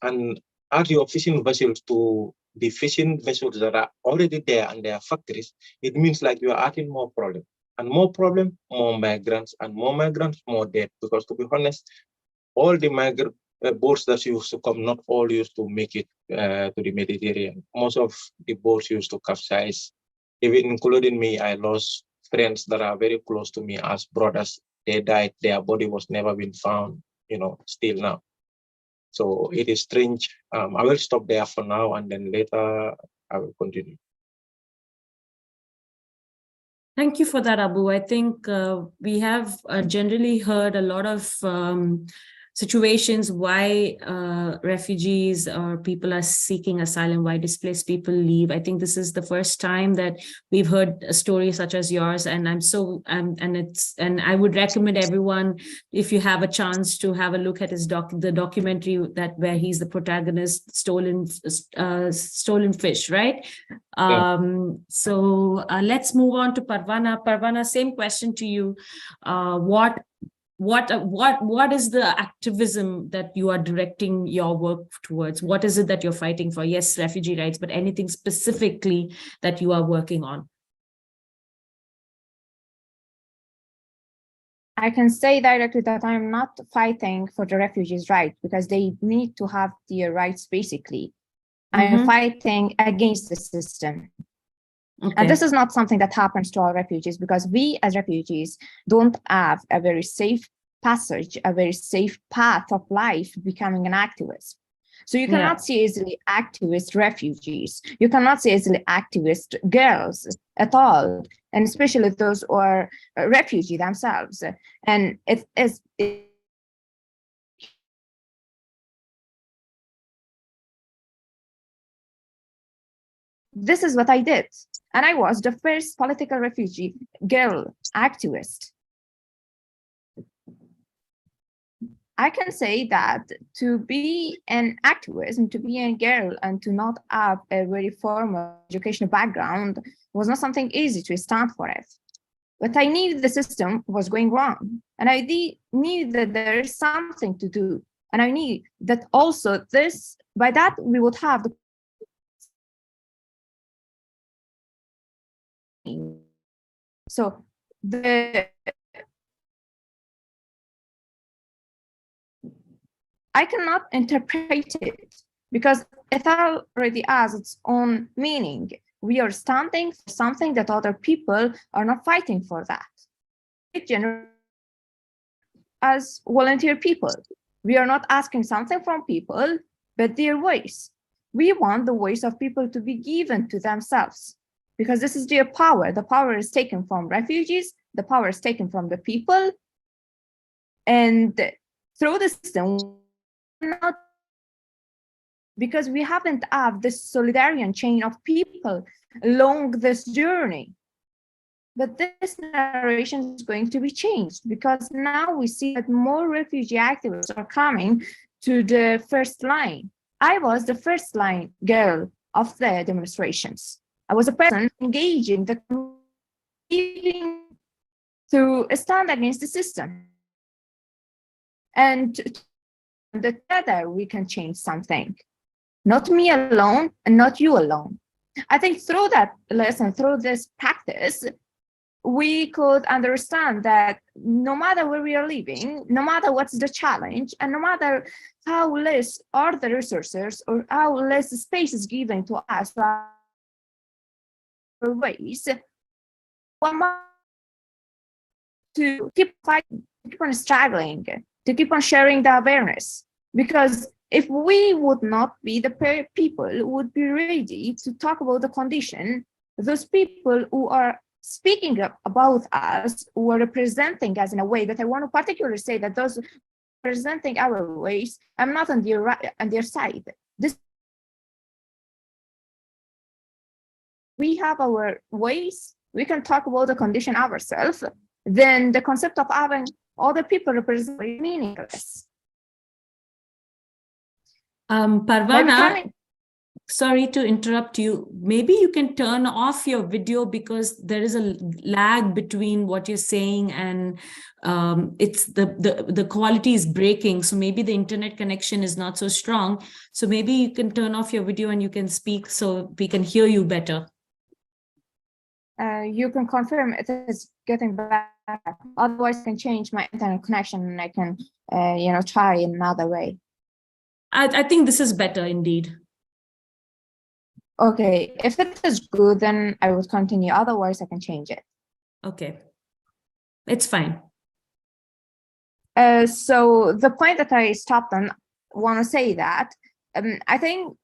and ask your fishing vessels to the fishing vessels that are already there and their factories, it means like you are adding more problem. And more problem, more migrants, and more migrants, more death. Because to be honest, all the migrant boats that used to come, not all used to make it to the Mediterranean. Most of the boats used to capsize. Even including me, I lost friends that are very close to me as brothers. They died. Their body was never been found. Still now. So it is strange. I will stop there for now, and then later I will continue. Thank you for that, Abu. I think we have generally heard a lot of situations why refugees or people are seeking asylum, why displaced people leave. I think this is the first time that we've heard a story such as yours, and and I would recommend everyone, if you have a chance, to have a look at the documentary where he's the protagonist, Stolen Fish, right? Yeah. So let's move on to Parvana. Parvana, same question to you. What is the activism that you are directing your work towards? What is it that you're fighting for? Yes, refugee rights, but anything specifically that you are working on? I can say directly that I'm not fighting for the refugees' rights, because they need to have their rights basically. Mm-hmm. I'm fighting against the system. Okay. And this is not something that happens to all refugees, because we as refugees don't have a very safe passage, a very safe path of life becoming an activist. So you cannot see easily activist refugees. You cannot see easily activist girls at all, and especially those who are refugee themselves. And this is what I did. And I was the first political refugee girl activist. I can say that to be an activist and to be a girl and to not have a very formal educational background was not something easy to stand for it. But I knew the system was going wrong. And I knew that there is something to do. And I knew that also by that we would have the So I cannot interpret it, because it already has its own meaning. We are standing for something that other people are not fighting for that. As volunteer people, we are not asking something from people, but their voice. We want the voice of people to be given to themselves, because this is their power. The power is taken from refugees, the power is taken from the people, and through the system, not because we haven't had this solidarity chain of people along this journey. But this narration is going to be changed, because now we see that more refugee activists are coming to the first line. I was the first line girl of the demonstrations. I was a person engaging the community to stand against the system. And together we can change something. Not me alone and not you alone. I think through that lesson, through this practice, we could understand that no matter where we are living, no matter what's the challenge, and no matter how less are the resources or how less space is given to us for ways, one to keep fighting, to keep on struggling, to keep on sharing the awareness. Because if we would not be the people who would be ready to talk about the condition, those people who are speaking about us, who are representing us in a way that I want to particularly say that those representing our ways, I'm not on their side. We have our ways, we can talk about the condition ourselves, then the concept of having other people represent is meaningless. Parvana, Sorry to interrupt you. Maybe you can turn off your video because there is a lag between what you're saying and it's the quality is breaking. So maybe the internet connection is not so strong. So maybe you can turn off your video and you can speak so we can hear you better. You can confirm it is getting better. Otherwise, I can change my internet connection and I can, try in another way. I think this is better indeed. Okay, if it is good, then I would continue. Otherwise, I can change it. Okay, it's fine. So the point that I stopped on, want to say that I think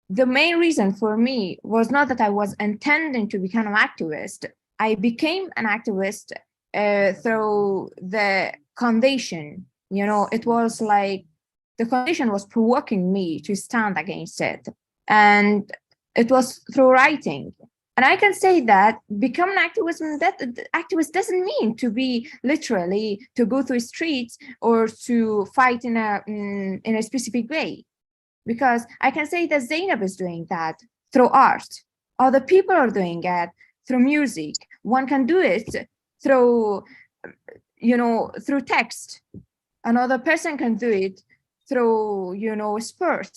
the main reason for me was not that I was intending to become an activist. I became an activist through the condition. It was like the condition was provoking me to stand against it. And it was through writing. And I can say that become an activist, activist doesn't mean to be literally to go through streets or to fight in a specific way. Because I can say that Zainab is doing that through art. Other people are doing it through music. One can do it through, through text. Another person can do it through, sport.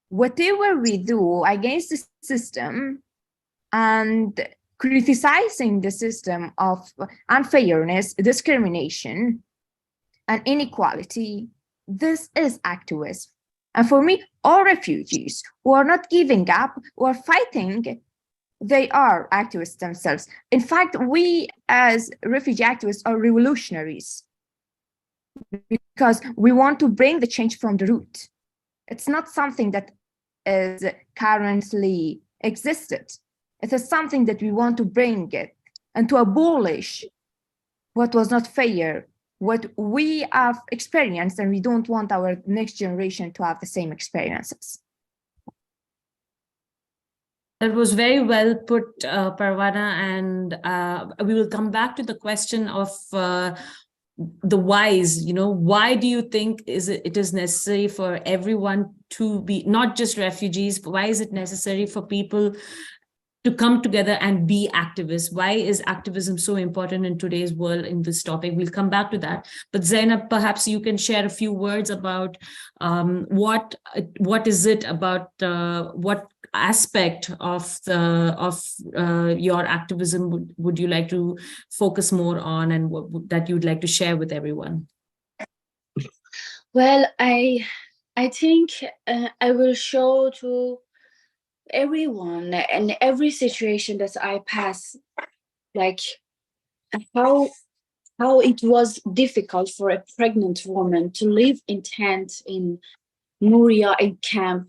Whatever we do against the system and criticizing the system of unfairness, discrimination, and inequality, this is activism. And for me, all refugees who are not giving up or fighting, they are activists themselves. In fact, we as refugee activists are revolutionaries because we want to bring the change from the root. It's not something that is currently existed. It is something that we want to bring it and to abolish what was not fair, what we have experienced, and we don't want our next generation to have the same experiences. That was very well put, Parwana, and we will come back to the question of the whys. Why do you think it is necessary for everyone to be, not just refugees, but why is it necessary for people to come together and be activists? Why is activism so important in today's world in this topic? We'll come back to that. But Zainab, perhaps you can share a few words about what is it about what aspect of your activism would you like to focus more on, and that you'd like to share with everyone? Well, I think I will show to everyone and every situation that I pass, like how it was difficult for a pregnant woman to live in tent in Moria in camp.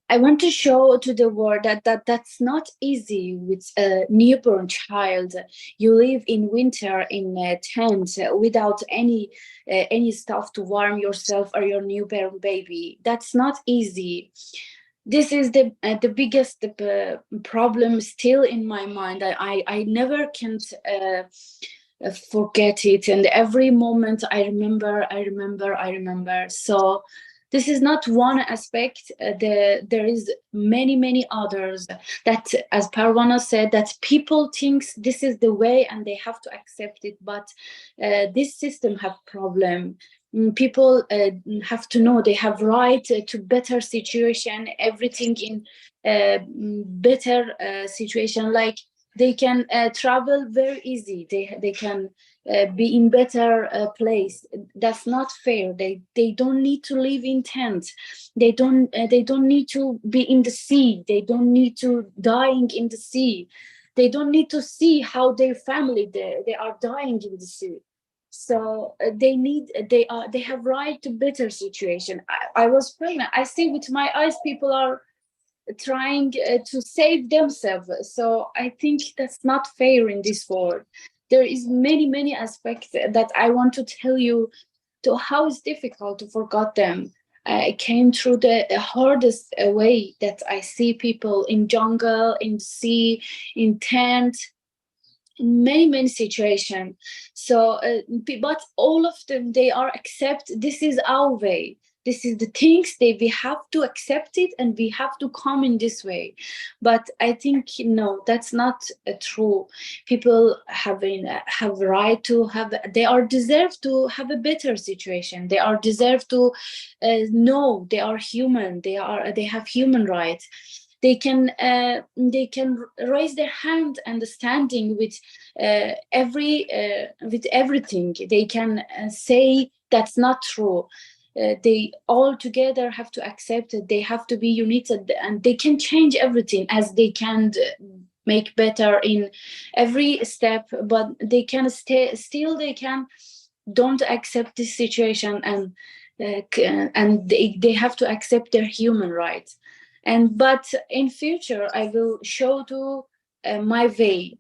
I want to show to the world that's not easy with a newborn child. You live in winter in a tent without any stuff to warm yourself or your newborn baby. That's not easy. This is the biggest problem still in my mind. I never can forget it, and every moment I remember. So this is not one aspect. There is many others that, as Parwana said, that people think this is the way and they have to accept it. But this system have problem. People have to know they have right to better situation, everything in better situation. Like they can travel very easy. They can be in better place. That's not fair. They don't need to live in tents. They don't need to be in the sea. They don't need to dying in the sea. They don't need to see how their family they are dying in the sea. So they have right to better situation. I was pregnant. I see with my eyes people are trying to save themselves. So I think that's not fair in this world. There is many aspects that I want to tell you to how it's difficult to forget them. I came through the hardest way that I see people in jungle, in sea, in tent, in many situations. So but all of them, they are accept this is our way. this is the things that we have to accept it, and we have to come in this way. But I think no, that's not true. People have right to have, they are deserved to have a better situation. They are deserved to know they are human. They have human rights. They can raise their hand understanding with everything. They can say that's not true. They all together have to accept it. They have to be united, and they can change everything as they can make better in every step. But they can still they can don't accept this situation, and they have to accept their human rights. But in future, I will show to my way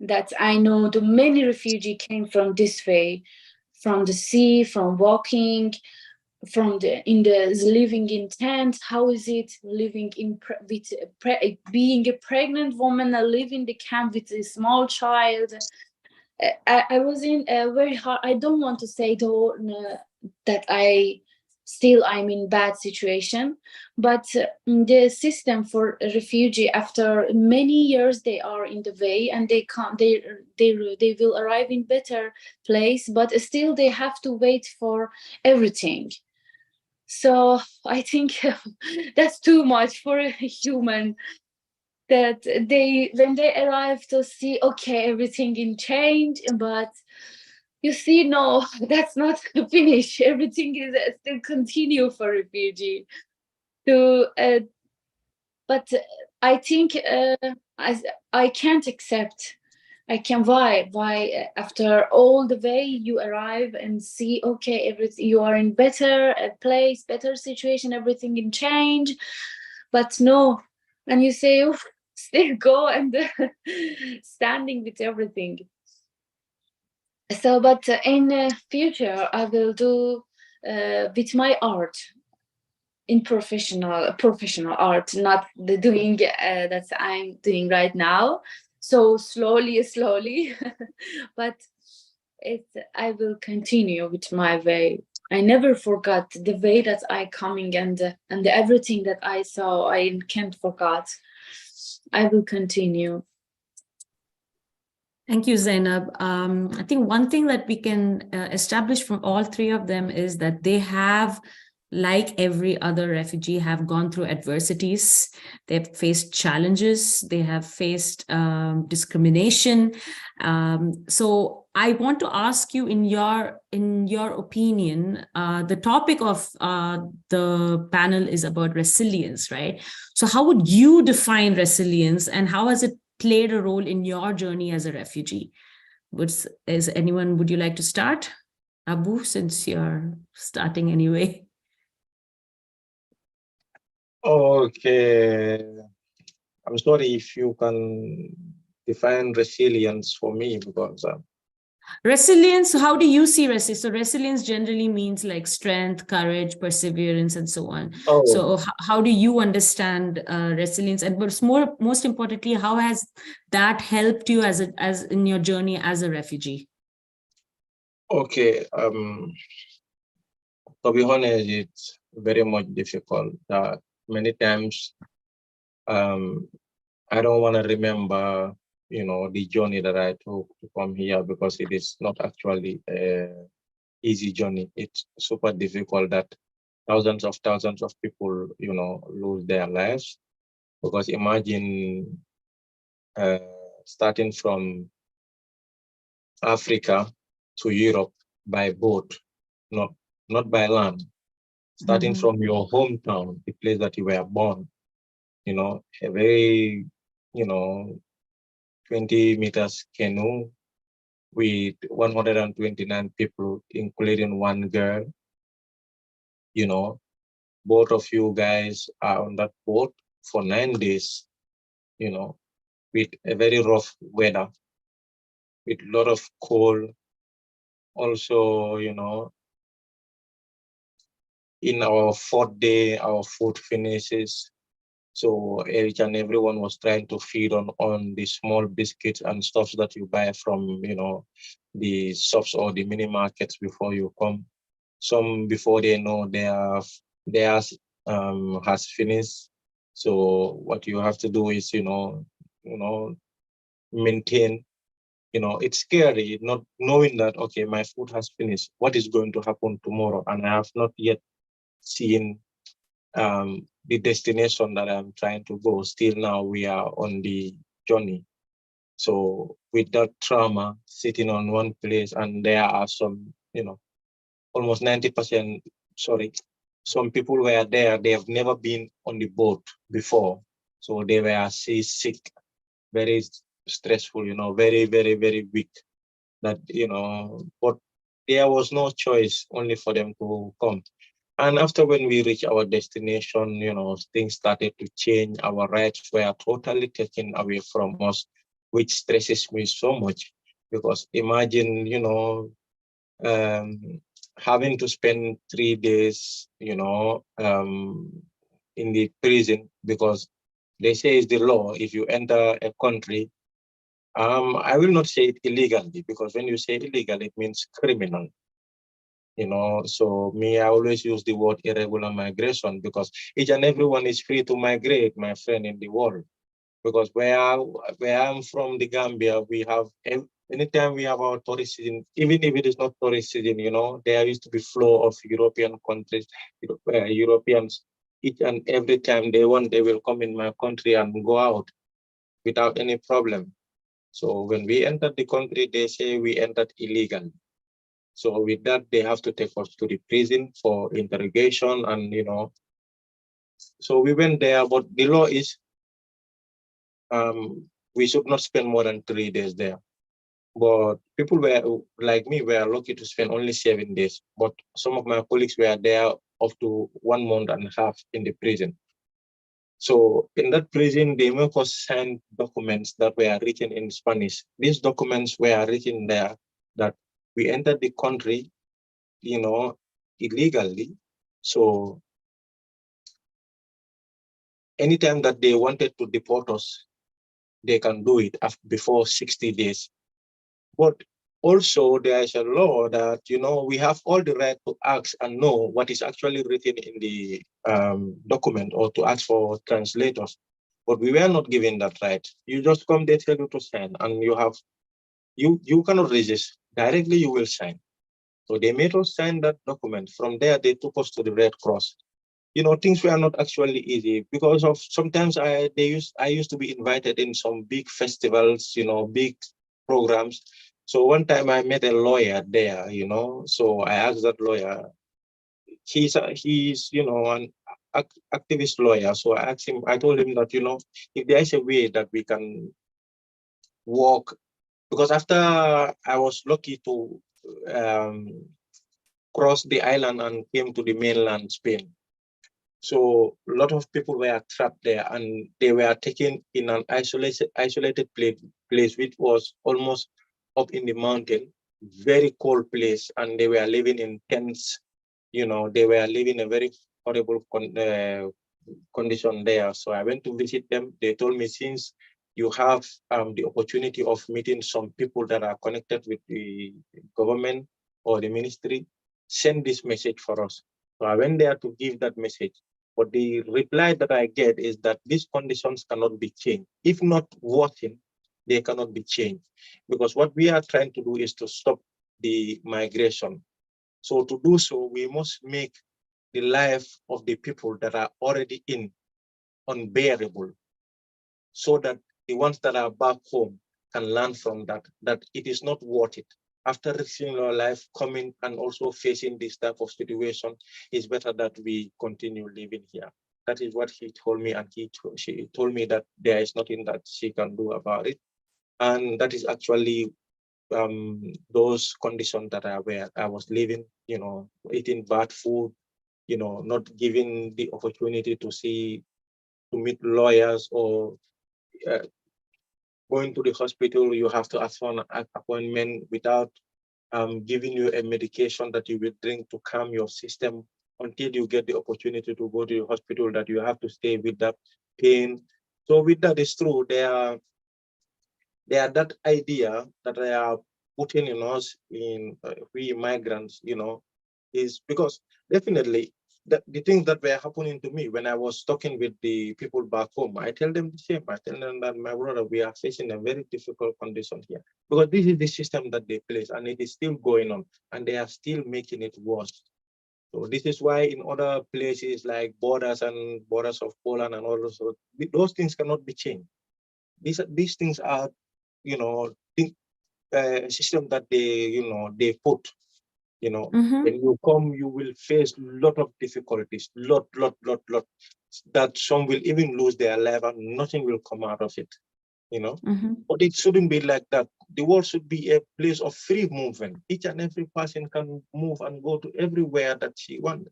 that I know the many refugees came from this way, from the sea, from walking, from living in tents. How is it living in being a pregnant woman and living in the camp with a small child? I was in a very hard. I don't want to say though that I'm in bad situation, but the system for a refugee, after many years they are in the way, and they will arrive in better place, but still they have to wait for everything. So I think that's too much for a human, that when they arrive to see, okay, everything in change, but you see, no, that's not finished. Everything is still continue for refugee. But I think I can't accept. Why after all the way you arrive and see, okay, everything, you are in better place, better situation, everything in change, but no, and you say, oh, still go and standing with everything. So, but in future, I will do with my art, in professional art, not the doing that I'm doing right now. So slowly, but I will continue with my way. I never forgot the way that I coming, and everything that I saw. I can't forget. I will continue. Thank you, Zainab. I think one thing that we can establish from all three of them is that they have, like every other refugee, have gone through adversities. They've faced challenges. They have faced discrimination. So I want to ask you, in your opinion, the topic of the panel is about resilience, right? So how would you define resilience, and how has it played a role in your journey as a refugee? Would you like to start? Abu, since you're starting anyway. Okay. I'm sorry, if you can define resilience for me, because resilience, how do you see resilience? So resilience generally means like strength, courage, perseverance, and so on. oh, So how do you understand resilience? And but most importantly, how has that helped you as in your journey as a refugee? okay. To be honest, it's very much difficult. Many times, I don't want to remember, the journey that I took to come here, because it is not actually an easy journey. It's super difficult that thousands of people, lose their lives. Because imagine starting from Africa to Europe by boat, not by land. Starting from your hometown, the place that you were born, a very, 20 meters canoe with 129 people, including one girl. Both of you guys are on that boat for 9 days, with a very rough weather, with a lot of cold. Also, in our 4th day, our food finishes. So each and everyone was trying to feed on the small biscuits and stuff that you buy from, the shops or the mini markets before you come. Some before they know theirs has finished. So what you have to do is, maintain. It's scary not knowing that, okay, my food has finished. What is going to happen tomorrow? And I have not yet seen the destination that I'm trying to go. Still now we are on the journey. So with that trauma, sitting on one place, and there are some, almost 90%, sorry, some people were there, they have never been on the boat before. So they were seasick, very stressful, very, very, very weak. That, but there was no choice only for them to come. And after when we reach our destination, things started to change. Our rights were totally taken away from us, which stresses me so much. Because imagine, having to spend 3 days, in the prison, because they say it's the law. If you enter a country, I will not say it illegally, because when you say illegal, it means criminal. So me, I always use the word irregular migration, because each and everyone is free to migrate, my friend, in the world. Because where I'm from, the Gambia, we have, anytime we have our tourist season, even if it is not tourist season, there used to be flow of European countries, Europeans, each and every time they want, they will come in my country and go out without any problem. So when we entered the country, they say we entered illegally. So with that, they have to take us to the prison for interrogation, and so we went there. But the law is, we should not spend more than 3 days there. But people were like me were lucky to spend only 7 days. But some of my colleagues were there up to 1 month and a half in the prison. So in that prison, they make us sign documents that were written in Spanish. These documents were written there that we entered the country, illegally. So anytime that they wanted to deport us, they can do it before 60 days. But also there is a law that, we have all the right to ask and know what is actually written in the document, or to ask for translators. But we were not given that right. You just come, they tell you to sign, and you cannot resist. Directly you will sign. So they made us sign that document. From there, they took us to the Red Cross. Things were not actually easy, because of sometimes I used to be invited in some big festivals, big programs. So one time I met a lawyer there, so I asked that lawyer, he's an activist lawyer. So I told him that, if there is a way that we can walk, because after I was lucky to cross the island and came to the mainland Spain. So a lot of people were trapped there, and they were taken in an isolated place, which was almost up in the mountain, very cold place, and they were living in tents. They were living a very horrible condition there. So I went to visit them. They told me, since you have the opportunity of meeting some people that are connected with the government or the ministry, send this message for us. So I went there to give that message. But the reply that I get is that these conditions cannot be changed. If not working, they cannot be changed. Because what we are trying to do is to stop the migration. So to do so, we must make the life of the people that are already in unbearable, so that the ones that are back home can learn from that it is not worth it. After risking your life, coming and also facing this type of situation, it's better that we continue living here. That is what he told me, and she told me that there is nothing that she can do about it. And that is actually those conditions that I was living, eating bad food, not given the opportunity to meet lawyers, or going to the hospital, you have to ask for an appointment without giving you a medication that you will drink to calm your system, until you get the opportunity to go to the hospital, that you have to stay with that pain. So with that, is true. There are that idea that they are putting in us, in we migrants, is because definitely the things that were happening to me when I was talking with the people back home, I tell them the same. I tell them that, my brother, we are facing a very difficult condition here because this is the system that they place and it is still going on and they are still making it worse. So this is why in other places like borders of Poland and all those things cannot be changed. These things are, you know, system that they put. When you come, you will face a lot of difficulties, lot, that some will even lose their life and nothing will come out of it, But it shouldn't be like that. The world should be a place of free movement. Each and every person can move and go to everywhere that she wants.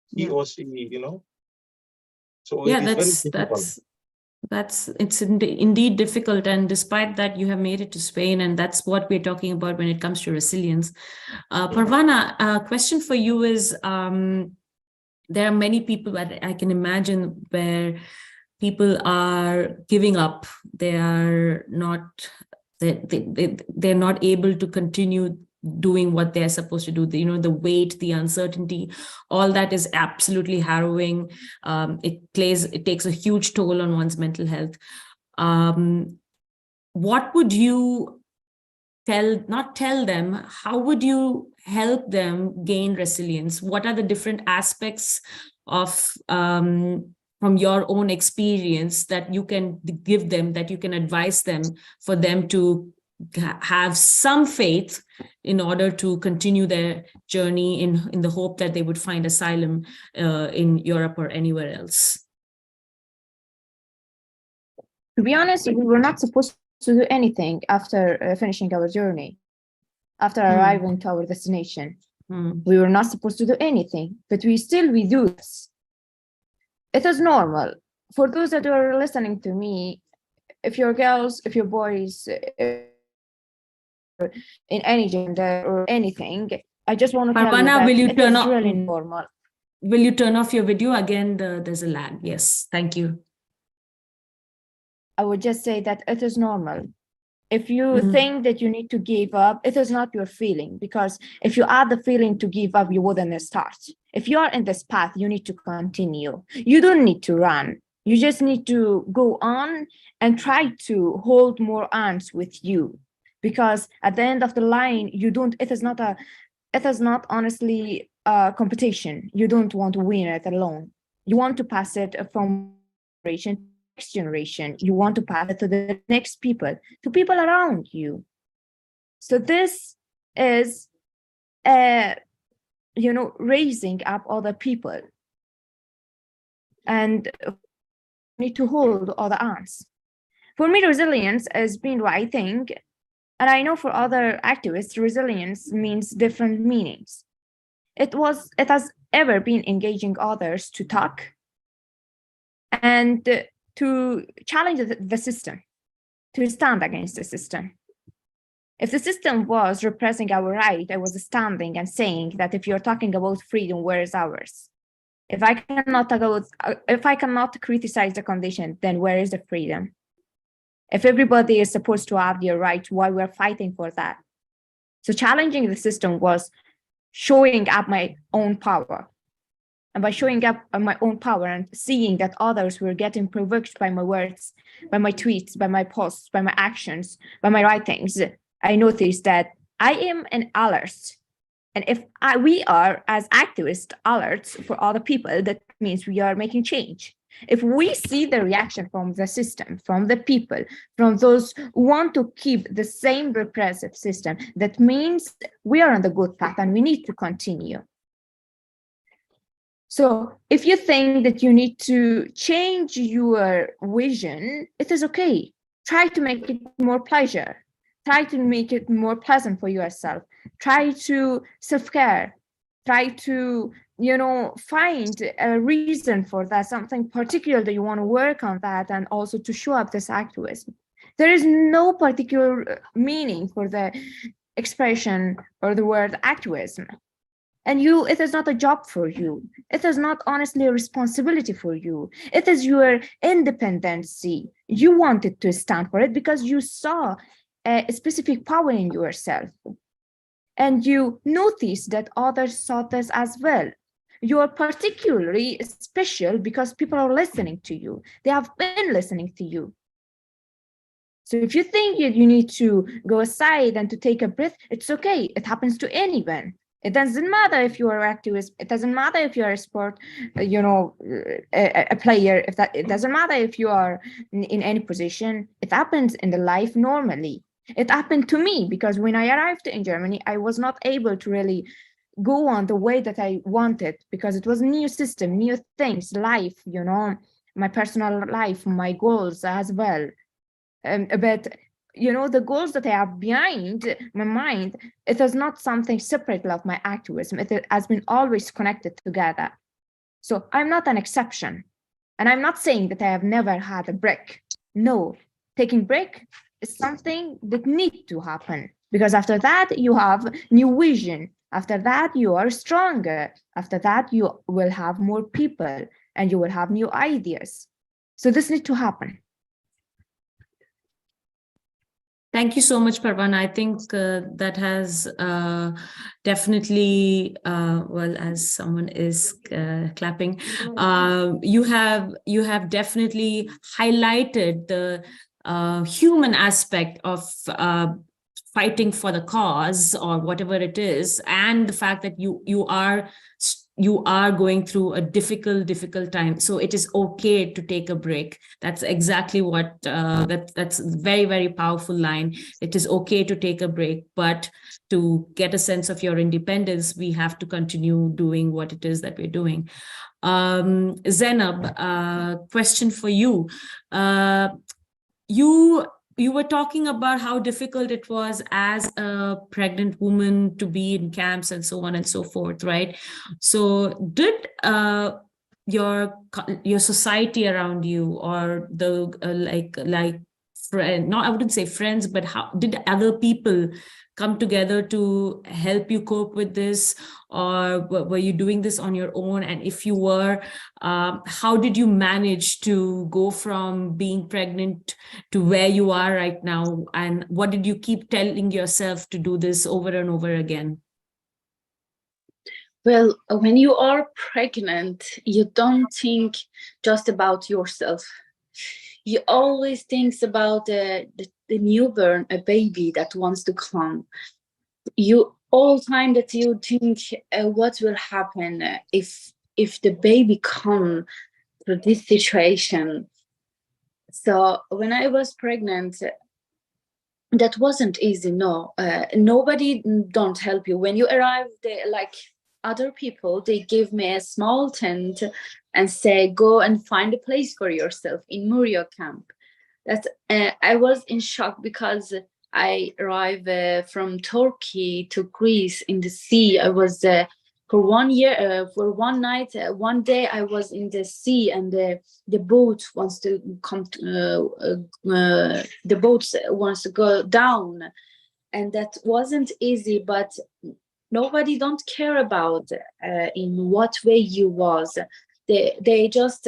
He or she, So Yeah, it is very difficult. it's indeed difficult, and despite that you have made it to Spain, and that's what we're talking about when it comes to resilience. Parvana, a question for you is, there are many people that I can imagine where people are giving up. They're not able to continue doing what they're supposed to do. The weight, the uncertainty, all that is absolutely harrowing. It takes a huge toll on one's mental health. What would you not tell them, how would you help them gain resilience? What are the different aspects of from your own experience that you can give them, that you can advise them, for them to have some faith in order to continue their journey in the hope that they would find asylum in Europe or anywhere else? To be honest, we were not supposed to do anything after finishing our journey, after arriving to our destination. We were not supposed to do anything, but we do this. It is normal. For those that are listening to me, if you're girls, if you're boys, in any gender or anything, I just want to tell you that it is really normal. Will you turn off your video again? There's a lag. Yes, thank you. I would just say that it is normal. If you think that you need to give up, it is not your feeling, because if you add the feeling to give up, you wouldn't start. If you are in this path, you need to continue. You don't need to run. You just need to go on and try to hold more arms with you, because at the end of the line, it is not honestly a competition. You don't want to win it alone. You want to pass it from generation. You want to pass it to the next people, to people around you. So this is raising up other people, and need to hold other arms. For me, resilience has been writing, and I know for other activists, resilience means different meanings. It has ever been engaging others to talk and to challenge the system, to stand against the system. If the system was repressing our right, I was standing and saying that if you're talking about freedom, where is ours? If I cannot criticize the condition, then where is the freedom? If everybody is supposed to have their rights, why we're fighting for that? So challenging the system was showing up my own power. And by showing up my own power and seeing that others were getting provoked by my words, by my tweets, by my posts, by my actions, by my writings, I noticed that I am an alert. And if we are, as activists, alerts for other people, that means we are making change. If we see the reaction from the system, from the people, from those who want to keep the same repressive system, that means we are on the good path and we need to continue. So if you think that you need to change your vision, it is okay. Try to make it more pleasure. Try to make it more pleasant for yourself. Try to self-care. Try to, find a reason for that, something particular that you want to work on that, and also to show up this activism. There is no particular meaning for the expression or the word activism. And it is not a job for you. It is not honestly a responsibility for you. It is your independency. You wanted to stand for it because you saw a specific power in yourself. and you notice that others saw this as well. You are particularly special because people are listening to you. They have been listening to you. So if you think you need to go aside and to take a breath, it's okay. It happens to anyone. It doesn't matter if you are an activist. It doesn't matter if you are a sport, a player. It doesn't matter if you are in any position. It happens in the life normally. It happened to me because when I arrived in Germany, I was not able to really go on the way that I wanted because it was a new system, new things, life, my personal life, my goals as well. But the goals that I have behind my mind, it is not something separate of my activism. It has been always connected together. So I'm not an exception. And I'm not saying that I have never had a break. No, taking break is something that needs to happen because after that you have new vision. After that you are stronger. After that you will have more people and you will have new ideas. So this needs to happen. Thank you so much, Parvana. I think that has definitely, well, as someone is clapping, you have definitely highlighted the human aspect of fighting for the cause or whatever it is, and the fact that you are going through a difficult time. So it is okay to take a break. That's exactly what that's a very, very powerful line. It is okay to take a break, but to get a sense of your independence, we have to continue doing what it is that we're doing. Zainab, question for you. You were talking about how difficult it was as a pregnant woman to be in camps and so on and so forth, right? So did your society around you or the like friend, no, I wouldn't say friends, but how did other people come together to help you cope with this, or were you doing this on your own? And if you were, how did you manage to go from being pregnant to where you are right now? And what did you keep telling yourself to do this over and over again? Well, when you are pregnant, you don't think just about yourself. You always think about the newborn, a baby that wants to come. You all time that you think what will happen if the baby come to this situation. So when I was pregnant, that wasn't easy. No, nobody don't help you when you arrive. Like other people, they give me a small tent and say, go and find a place for yourself in Moria camp. That I was in shock because I arrived from Turkey to Greece in the sea. I was for 1 year, for one night, one day I was in the sea, and the boat wants to come. The boat wants to go down, and that wasn't easy. But nobody don't care about in what way you was. They just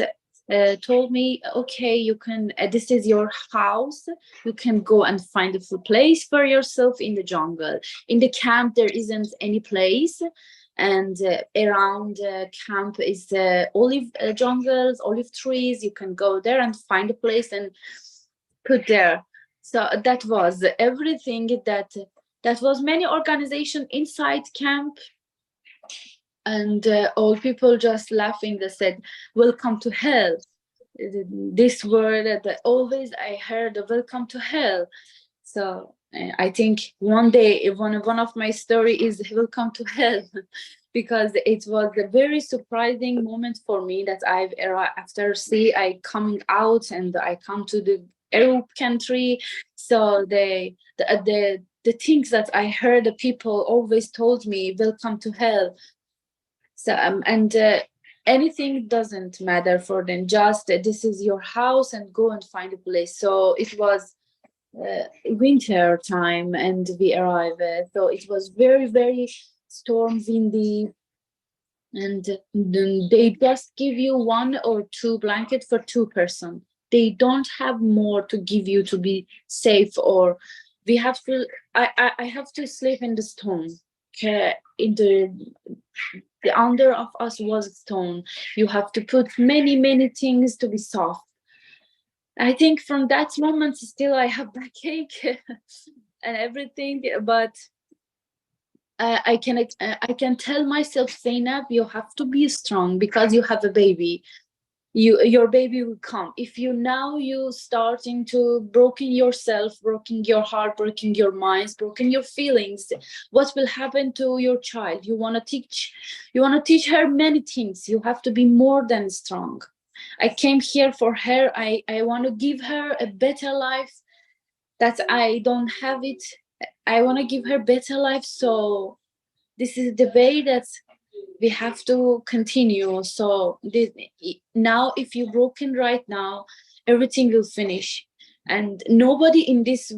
told me, okay, you can, this is your house, you can go and find a place for yourself in the jungle. In the camp there isn't any place, and around camp is olive jungles, olive trees. You can go there and find a place and put there. So that was everything. That was many organization inside camp, and all people just laughing. They said, welcome to hell. This word that always I heard, welcome to hell. So I think one day one of my story is welcome to hell, because it was a very surprising moment for me that I've after sea I coming out and I come to the Arab country. So the things that I heard, the people always told me, welcome to hell. So anything doesn't matter for them, just this is your house and go and find a place. So it was winter time and we arrived, so it was very, very storm windy, and they just give you 1 or 2 blankets for 2 person. They don't have more to give you to be safe, or we have to I have to sleep in the storm. in the under of us was stone. You have to put many things to be soft. I think from that moment still I have backache and everything, but I can tell myself, Zainab, you have to be strong because you have a baby. Your baby will come. If you starting to broken yourself, broken your heart, broken your minds, broken your feelings, what will happen to your child? You want to teach her many things. You have to be more than strong. I came here for her. I want to give her a better life that I don't have it. I want to give her better life. So this is the way that we have to continue. So now, if you're broken right now, everything will finish. And nobody in this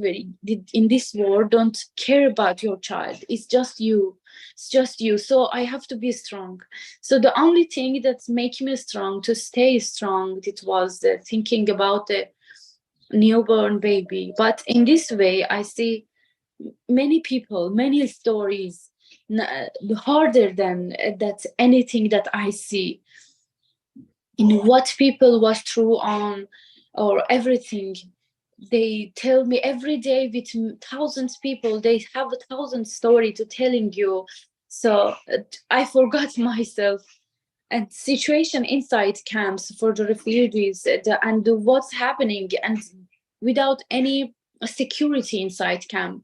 world don't care about your child. It's just you. It's just you. So I have to be strong. So the only thing that's making me strong, to stay strong, it was thinking about the newborn baby. But in this way, I see many people, many stories, harder than that anything that I see in what people was through on, or everything. They tell me every day with thousands people, they have 1,000 story to telling you. So I forgot myself. And situation inside camps for the refugees, and what's happening, and without any security inside camp.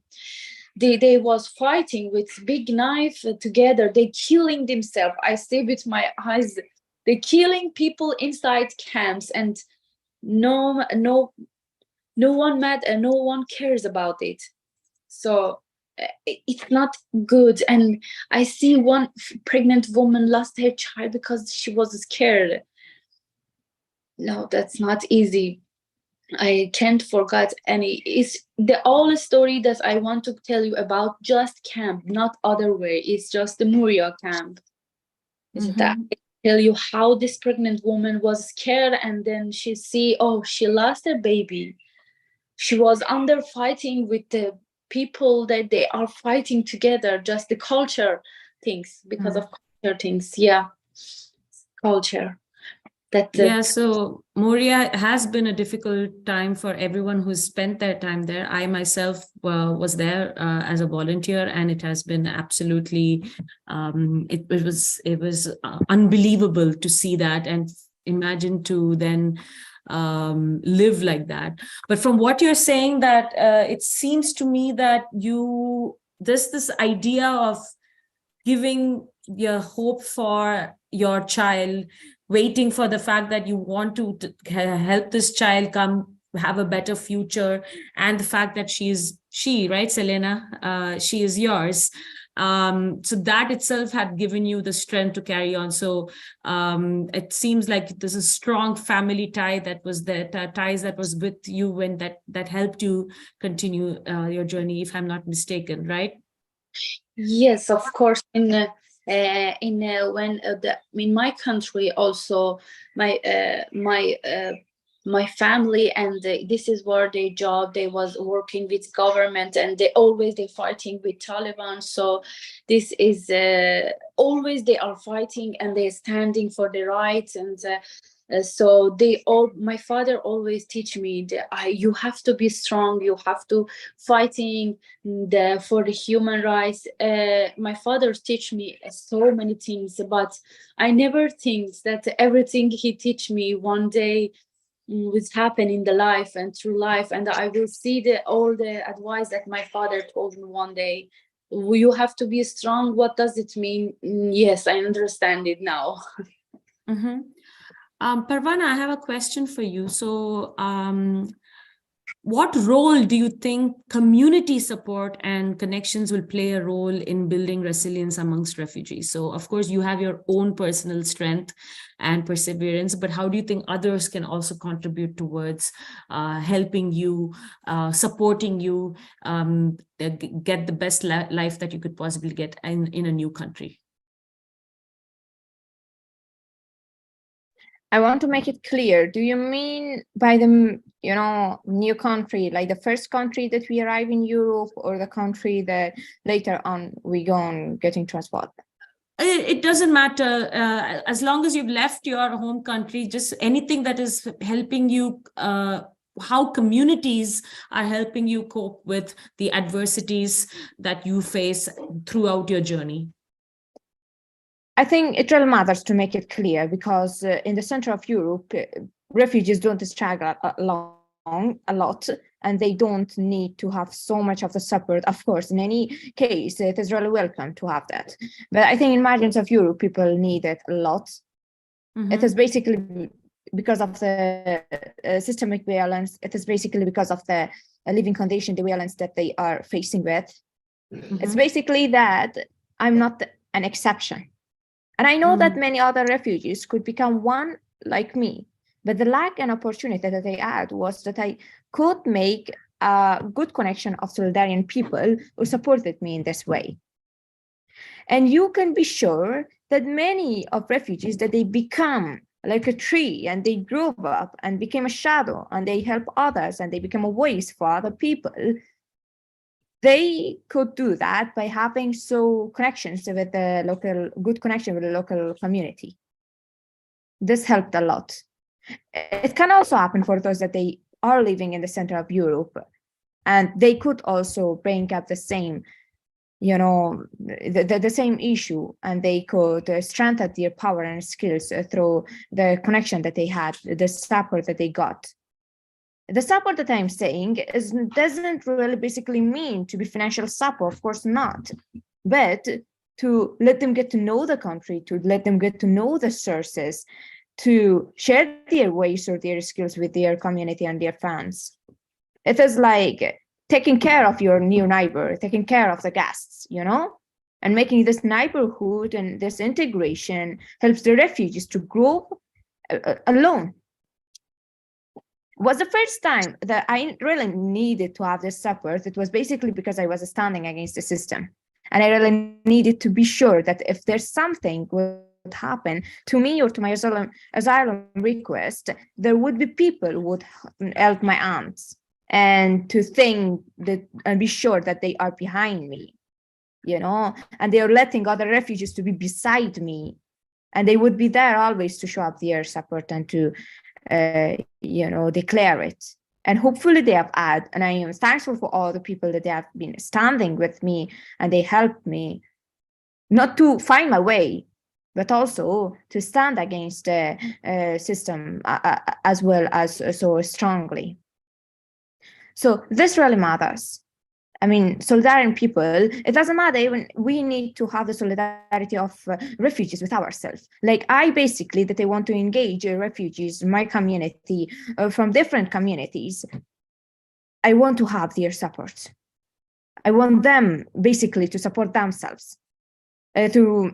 They was fighting with big knife together. They killing themselves. I see with my eyes. They killing people inside camps, and no one mad and no one cares about it. So it's not good. And I see one pregnant woman lost her child because she was scared. No, that's not easy. I can't forget any. It's the only story that I want to tell you about, just camp, not other way. It's just the Moria camp. Is that I tell you how this pregnant woman was scared, and then she lost her baby. She was under fighting with the people that they are fighting together, just the culture things, because of culture things. Yeah, culture. Yeah, so Moria has been a difficult time for everyone who's spent their time there. I myself was there as a volunteer, and it has been absolutely, it was unbelievable to see that, and imagine to then live like that. But from what you're saying, that it seems to me that this idea of giving your hope for your child, waiting for the fact that you want to help this child come have a better future, and the fact that she, right, Selena, she is yours. So that itself had given you the strength to carry on. So it seems like there's a strong family tie that was there, ties that was with you when that helped you continue your journey, if I'm not mistaken, right? Yes, of course. In my country also, my family, and this is where they was working with government, and they fighting with Taliban. So this is always they are fighting, and they're standing for the rights. And so my father always teach me that you have to be strong, you have to fighting for the human rights. My father teach me so many things, but I never think that everything he teach me one day will happen in the life and through life, and I will see all the advice that my father told me one day. You have to be strong. What does it mean? Yes, I understand it now. Parvana, I have a question for you. So what role do you think community support and connections will play a role in building resilience amongst refugees? So of course you have your own personal strength and perseverance, but how do you think others can also contribute towards helping you, supporting you, get the best life that you could possibly get in a new country? I want to make it clear. Do you mean by the new country, like the first country that we arrive in Europe, or the country that later on we go on getting transport? It doesn't matter, as long as you've left your home country, just anything that is helping you, how communities are helping you cope with the adversities that you face throughout your journey. I think it really matters to make it clear, because in the center of Europe, refugees don't struggle a lot, and they don't need to have so much of the support. Of course, in any case, it is really welcome to have that. But I think in margins of Europe, people need it a lot. It is basically because of the systemic violence. It is basically because of the living condition, the violence that they are facing with. It's basically that I'm not an exception. And I know that many other refugees could become one like me, but the lack and opportunity that I had was that I could make a good connection of Solidarian people who supported me in this way. And you can be sure that many of refugees, that they become like a tree, and they grew up and became a shadow, and they help others, and they become a voice for other people. They could do that by having connections with the good connection with the local community. This helped a lot. It can also happen for those that they are living in the center of Europe, and they could also bring up the same, the same issue, and they could strengthen their power and skills through the connection that they had, the support that they got. The support that I'm saying doesn't really basically mean to be financial support, of course not, but to let them get to know the country, to let them get to know the sources, to share their ways or their skills with their community and their fans. It is like taking care of your new neighbor, taking care of the guests, and making this neighborhood and this integration helps the refugees to grow alone. Was the first time that I really needed to have this support. It was basically because I was standing against the system. And I really needed to be sure that if there's something would happen to me or to my asylum request, there would be people who would help my hands, and to think that and be sure that they are behind me, and they are letting other refugees to be beside me, and they would be there always to show up their support and to declare it. And hopefully they have had, and I am thankful for all the people that they have been standing with me, and they helped me not to find my way, but also to stand against the system as well as so strongly. So this really matters. I mean, Solidarian people, it doesn't matter, even we need to have the solidarity of refugees with ourselves. Like I want to engage refugees, my community, from different communities. I want to have their support. I want them basically to support themselves, to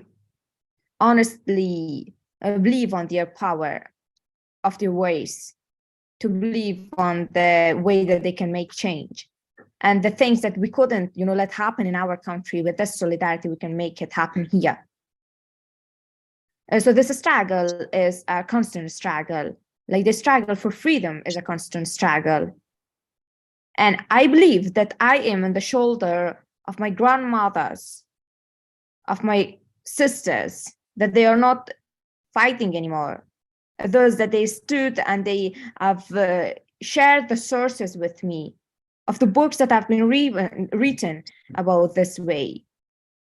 honestly believe on their power of their ways, to believe on the way that they can make change. And the things that we couldn't, let happen in our country, with this solidarity, we can make it happen here. So this struggle is a constant struggle. Like the struggle for freedom is a constant struggle. And I believe that I am on the shoulder of my grandmothers, of my sisters, that they are not fighting anymore. Those that they stood and they have shared the sources with me, of the books that have been written about this way,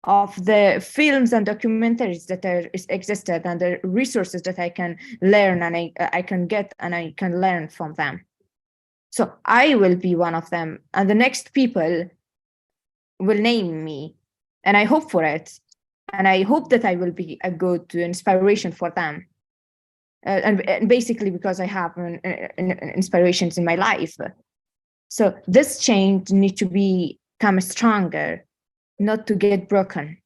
of the films and documentaries that existed, and the resources that I can learn and I can get and I can learn from them. So I will be one of them, and the next people will name me, and I hope for it. And I hope that I will be a good inspiration for them. And basically because I have inspirations in my life. So this change needs to become stronger, not to get broken.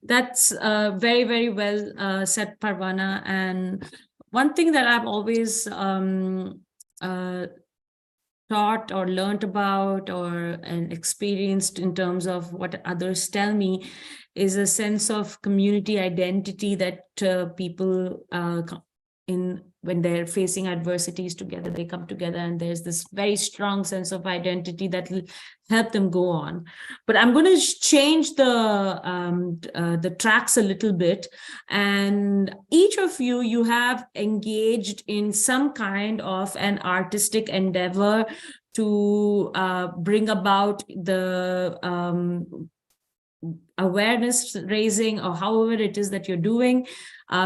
That's very, very well said, Parvana. And one thing that I've always taught or learned about and experienced in terms of what others tell me is a sense of community identity that people when they're facing adversities together, they come together, and there's this very strong sense of identity that will help them go on. But I'm going to change the tracks a little bit, and each of you have engaged in some kind of an artistic endeavor to bring about the awareness raising, or however it is that you're doing.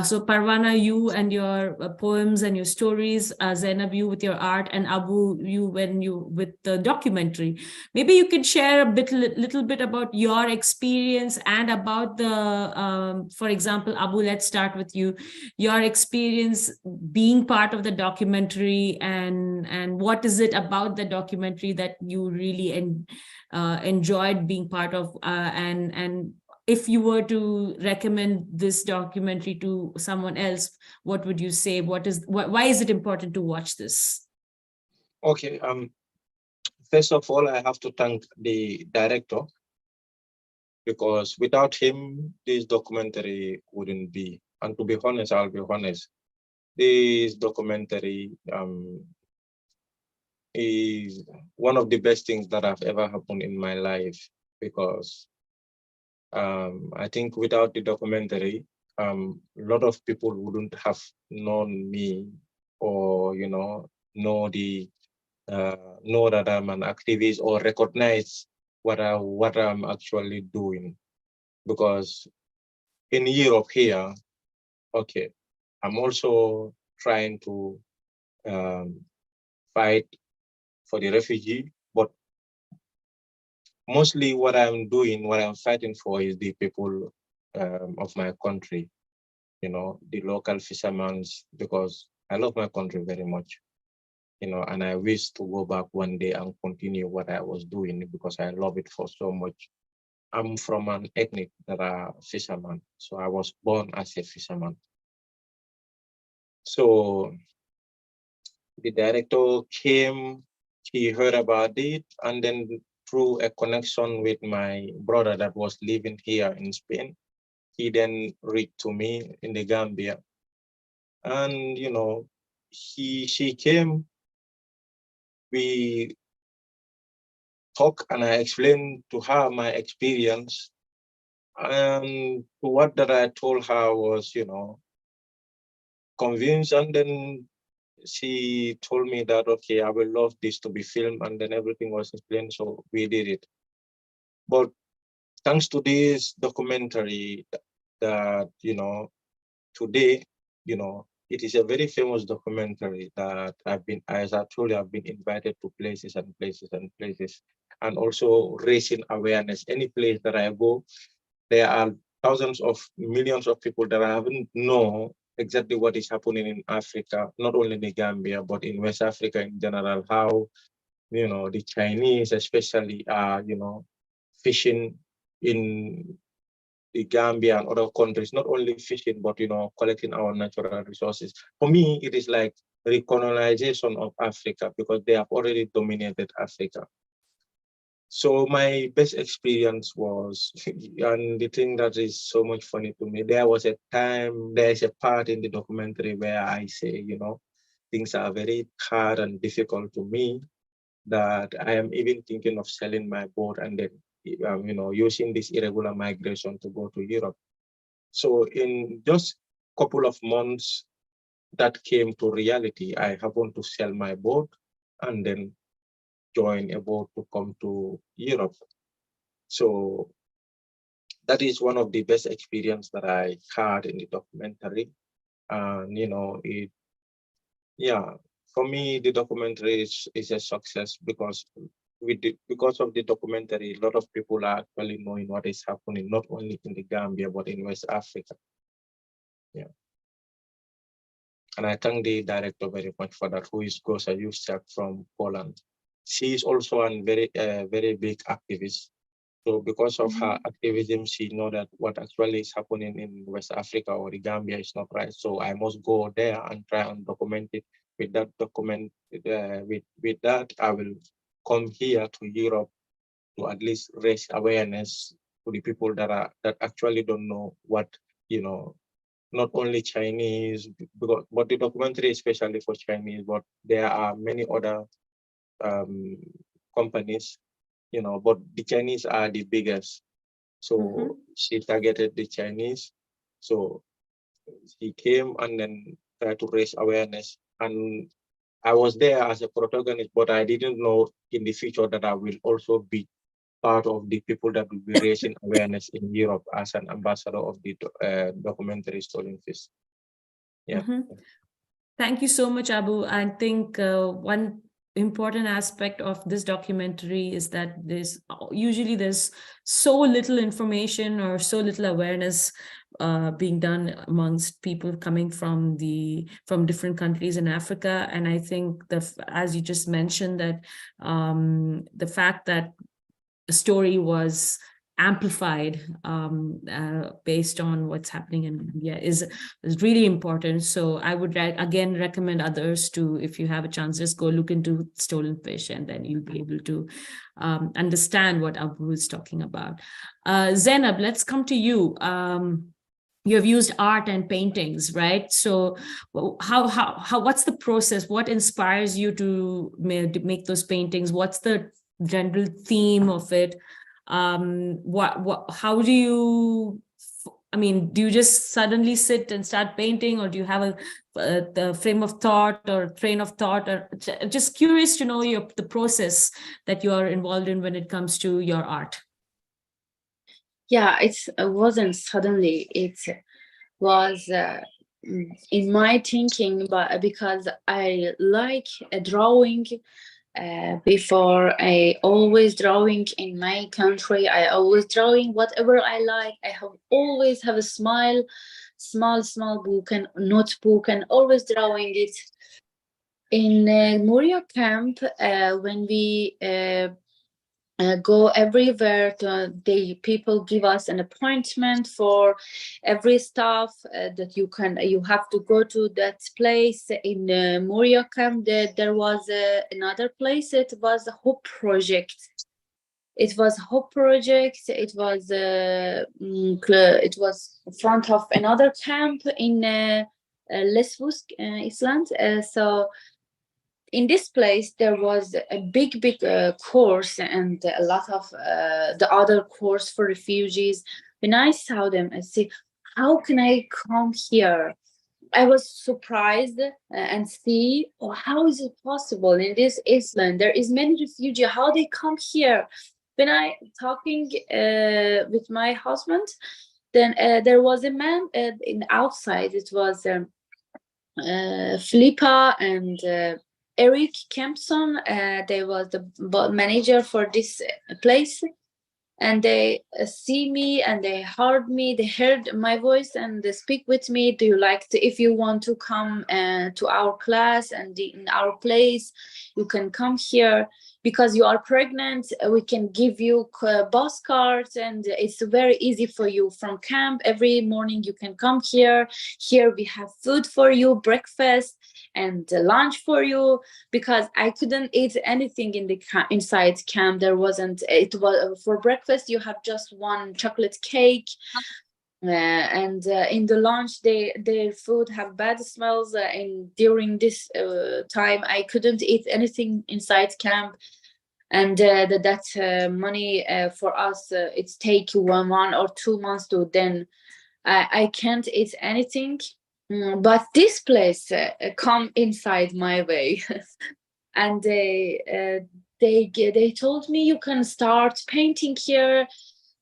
So Parwana, you and your poems and your stories, Zainab, you with your art, and Abu, you with the documentary. Maybe you could share a little bit about your experience and about the, for example, Abu, let's start with you, your experience being part of the documentary, and what is it about the documentary that you really enjoyed being part of, and if you were to recommend this documentary to someone else, what would you say? Why is it important to watch this? Okay. First of all, I have to thank the director, because without him, this documentary wouldn't be. And to be honest, I'll be honest, this documentary is one of the best things that have ever happened in my life, because I think without the documentary, a lot of people wouldn't have known me, or know that I'm an activist, or recognize what I'm actually doing. Because in Europe here, okay, I'm also trying to fight for the refugee, but mostly what I'm fighting for is the people of my country, the local fishermen, because I love my country very much, and I wish to go back one day and continue what I was doing, because I love it for so much. I'm from an ethnic that are fishermen, so I was born as a fisherman. So the director came, he heard about it, and then through a connection with my brother that was living here in Spain, he then reached to me in the Gambia. And, she came, we talked, and I explained to her my experience. And what that I told her was, convinced. And then she told me that, okay, I will love this to be filmed, and then everything was explained, so we did it. But thanks to this documentary that, today, it is a very famous documentary that as I told you, I've been invited to places and places and places, and also raising awareness. Any place that I go, there are thousands of millions of people that I haven't know exactly what is happening in Africa, not only in the Gambia, but in West Africa in general, how, the Chinese especially are, fishing in the Gambia and other countries, not only fishing, but, collecting our natural resources. For me, it is like recolonization of Africa, because they have already dominated Africa. So my best experience was, and the thing that is so much funny to me, there's a part in the documentary where I say, things are very hard and difficult to me, that I am even thinking of selling my boat and then, using this irregular migration to go to Europe. So in just a couple of months, that came to reality. I happened to sell my boat and then join a boat to come to Europe. So that is one of the best experience that I had in the documentary. And, for me, the documentary is a success, because because of the documentary, a lot of people are actually knowing what is happening, not only in the Gambia, but in West Africa. Yeah. And I thank the director very much for that, who is Gosa Juszczak from Poland. She is also a very big activist. So because of her activism, she know that what actually is happening in West Africa or the Gambia is not right. So I must go there and try and document it. With that with that, I will come here to Europe to at least raise awareness to the people that actually don't know what, not only Chinese, but the documentary is especially for Chinese, but there are many other companies, you know, but the Chinese are the biggest. So she targeted the Chinese. So he came and then tried to raise awareness. And I was there as a protagonist, but I didn't know in the future that I will also be part of the people that will be raising awareness in Europe as an ambassador of the documentary Stolen Fish. Yeah. Thank you so much, Abu. I think one important aspect of this documentary is that there's so little information or so little awareness being done amongst people coming from different countries in Africa. And I think as you just mentioned, that the fact that the story was amplified based on what's happening in India is really important. So I would again recommend others to, if you have a chance, just go look into Stolen Fish, and then you'll be able to understand what Abu is talking about. Zainab, let's come to you. You have used art and paintings, right? So what's the process? What inspires you to make those paintings? What's the general theme of it? How do you, I mean, do you just suddenly sit and start painting, or do you have the frame of thought or train of thought? Or just curious to know the process that you are involved in when it comes to your art. Yeah, it wasn't suddenly. It was in my thinking, but because I like drawing. Before, I always drawing in my country. I always drawing whatever I like. I always have a small book and notebook, and always drawing it. In Moria camp, when we go everywhere, people give us an appointment for every stuff that you have to go to that place. In Moria camp, there was another place. It was a Hope Project. It was in front of another camp in Lesbos, Iceland. So in this place, there was a big course, and a lot of the other course for refugees. When I saw them, I said, how can I come here? I was surprised and see, oh, how is it possible in this Iceland? There is many refugees. How they come here? When I talking with my husband, then there was a man in outside. It was Philippa and Eric Kempson. They was the manager for this place, and they see me and they heard me. They heard my voice and they speak with me. Do you like if you want to come to our class and in our place, you can come here. Because you are pregnant, we can give you bus cards, and it's very easy for you from camp. Every morning you can come here. Here we have food for you, breakfast and lunch for you, because I couldn't eat anything in the inside camp. There wasn't. It was for breakfast. You have just one chocolate cake. And in the lunch, their food have bad smells. And during this time, I couldn't eat anything inside camp. And that money for us, it's take 1 or 2 months to then. I can't eat anything. But this place come inside my way, and they told me you can start painting here.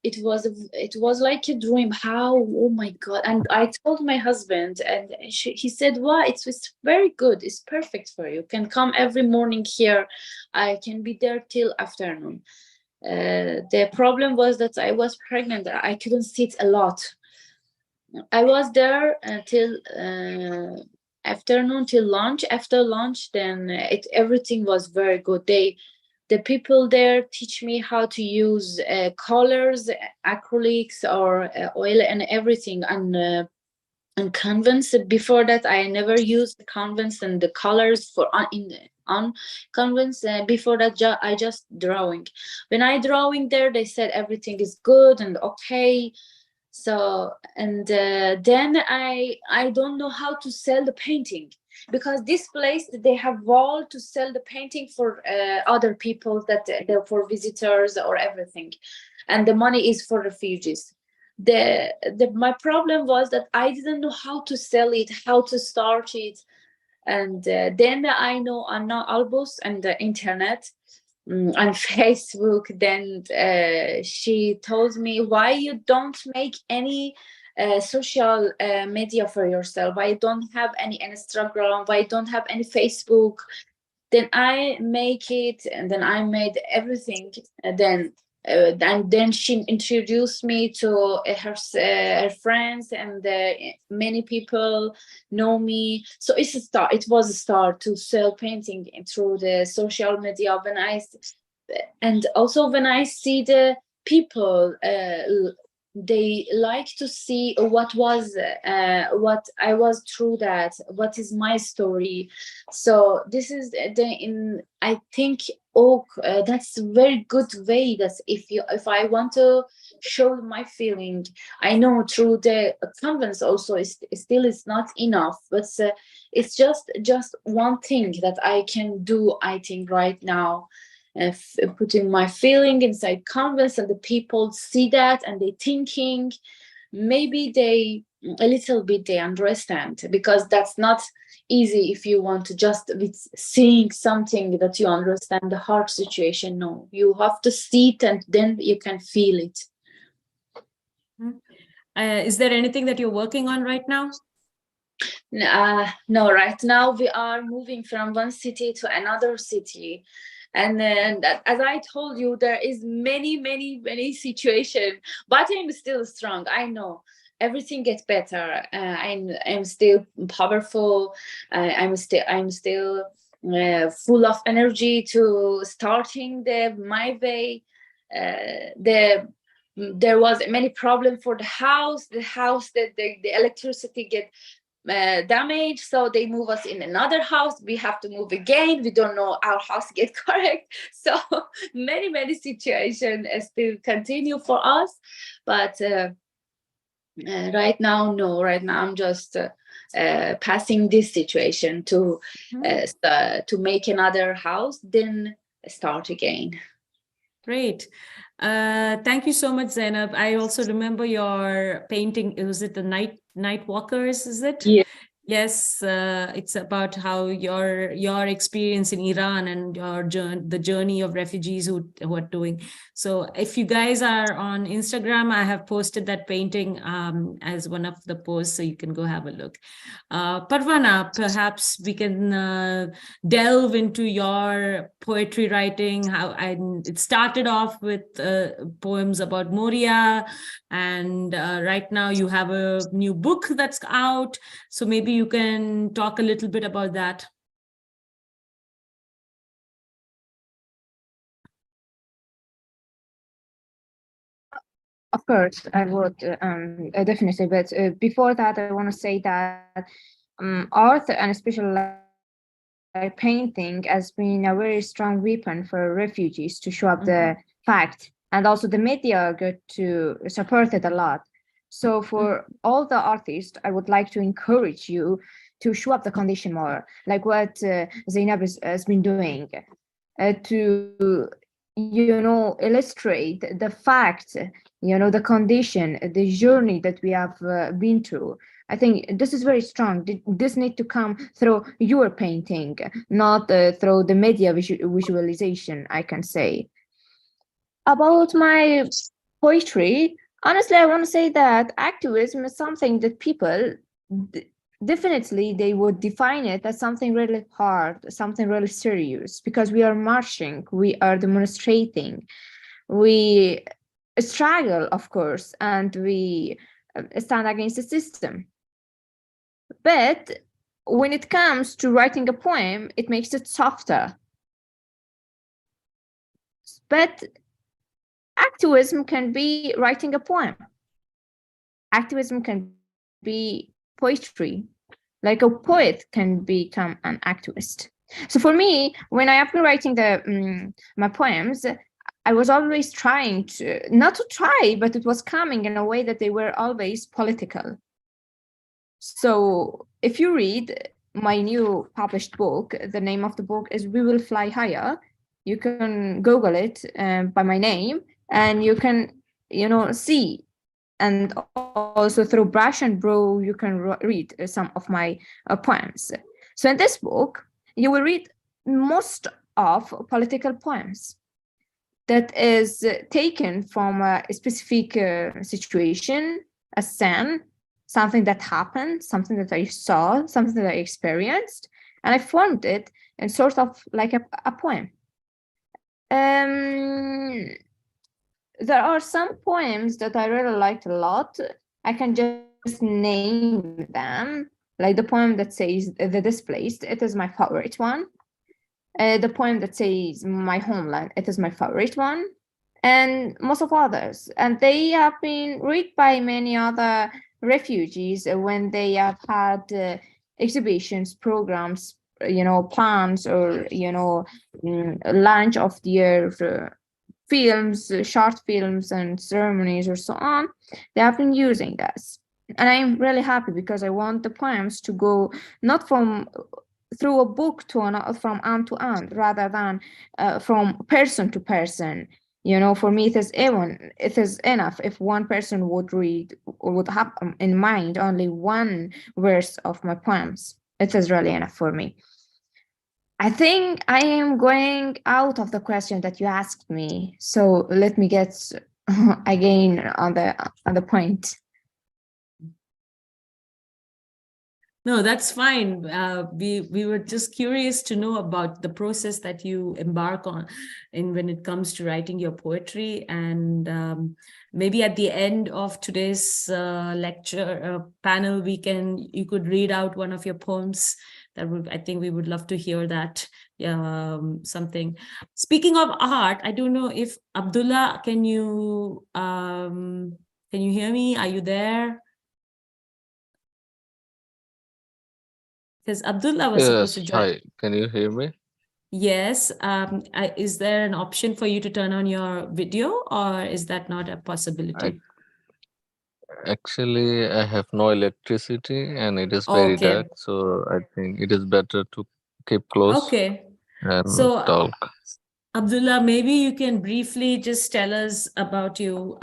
It was like a dream. How? Oh my God! And I told my husband, and he said, "Wow, it's very good. It's perfect for you. You can come every morning here. I can be there till afternoon." The problem was that I was pregnant. I couldn't sit a lot. I was there until afternoon, till lunch. After lunch, then everything was very good. The people there teach me how to use colors, acrylics, or oil, and everything, and canvas. Before that, I never used canvas and the colors for on canvas. Before that, I just drawing. When I drawing there, they said everything is good and okay. So, and then I don't know how to sell the painting, because this place, they have wall to sell the painting for other people, that they're for visitors or everything, and the money is for refugees. My problem was that I didn't know how to sell it, how to start it. And then I know Anna Albus and the internet, on Facebook. Then she told me, why you don't make any social media for yourself? Why you don't have any Instagram? Why you don't have any Facebook? Then I make it, and then I made everything. And then she introduced me to her friends, and many people know me. So it's a start. It was a start to sell painting through the social media. And also when I see the people, they like to see what I was through, that what is my story. So this is I think, that's a very good way, that if I want to show my feeling, I know through the convents also is still is not enough, but it's just one thing that I can do, I think, right now. Putting my feeling inside canvas, and the people see that, and they thinking, maybe they a little bit they understand, because that's not easy if you want to just with seeing something that you understand the hard situation. No, you have to see it, and then you can feel it. Is there anything that you're working on right now? No, right now we are moving from one city to another city. And then, as I told you, there is many situations, but I'm still strong. I know everything gets better. I'm still powerful. I'm still full of energy to starting my way. There was many problem for the house that the electricity get damage, so they move us in another house. We have to move again. We don't know our house get correct. So many situations still continue for us, but right now, no. Right now, I'm just passing this situation to make another house, then start again. Great. Thank you so much, Zainab. I also remember your painting. Was it the Night Walkers? Is it? Yeah. Yes, it's about how your experience in Iran and the journey of refugees who are doing. So if you guys are on Instagram, I have posted that painting as one of the posts, so you can go have a look. Parvana, perhaps we can delve into your poetry writing. It started off with poems about Moria, and right now you have a new book that's out. So maybe you can talk a little bit about that. Of course, I would definitely. But before that, I want to say that art, and especially like painting, has been a very strong weapon for refugees to show up the fact, and also the media got to support it a lot. So for all the artists, I would like to encourage you to show up the condition more, like what Zainab has been doing, to illustrate the fact, the condition, the journey that we have been through. I think this is very strong. This need to come through your painting, not through the media visualization, I can say. About my poetry, honestly, I want to say that activism is something that people definitely they would define it as something really hard, something really serious, because we are marching, we are demonstrating, we struggle, of course, and we stand against the system. But when it comes to writing a poem, it makes it softer. But activism can be writing a poem. Activism can be poetry. Like a poet can become an activist. So for me, when I have been writing my poems, I was always trying to, not to try, but it was coming in a way that they were always political. So if you read my new published book, the name of the book is We Will Fly Higher. You can Google it by my name, and you can, see. And also through Brush and Brew, you can read some of my poems. So in this book, you will read most of political poems that is taken from a specific situation, a scene, something that happened, something that I saw, something that I experienced, and I formed it in sort of like a poem. There are some poems that I really liked a lot. I can just name them, like the poem that says The Displaced, it is my favorite one. The poem that says My Homeland, it is my favorite one. And most of others. And they have been read by many other refugees when they have had exhibitions, programs, plans, or, launch of their films, short films and ceremonies or so on. They have been using this. And I'm really happy because I want the poems to go not from through a book to from end to end, rather than from person to person. For me, it is enough if one person would read or would have in mind only one verse of my poems. It is really enough for me. I think I am going out of the question that you asked me. So let me get again on the point. No, that's fine. We were just curious to know about the process that you embark on when it comes to writing your poetry. And maybe at the end of today's lecture panel, you could read out one of your poems. I think we would love to hear that. Something. Speaking of art, I don't know if Abdullah, can you hear me? Are you there? Because Abdullah was supposed to Yes, join. hi. Can you hear me? Yes. Is there an option for you to turn on your video, or is that not a possibility? Actually, I have no electricity and it is very Okay. dark, so I think it is better to keep close Okay. and So talk. Abdullah, maybe you can briefly just tell us about your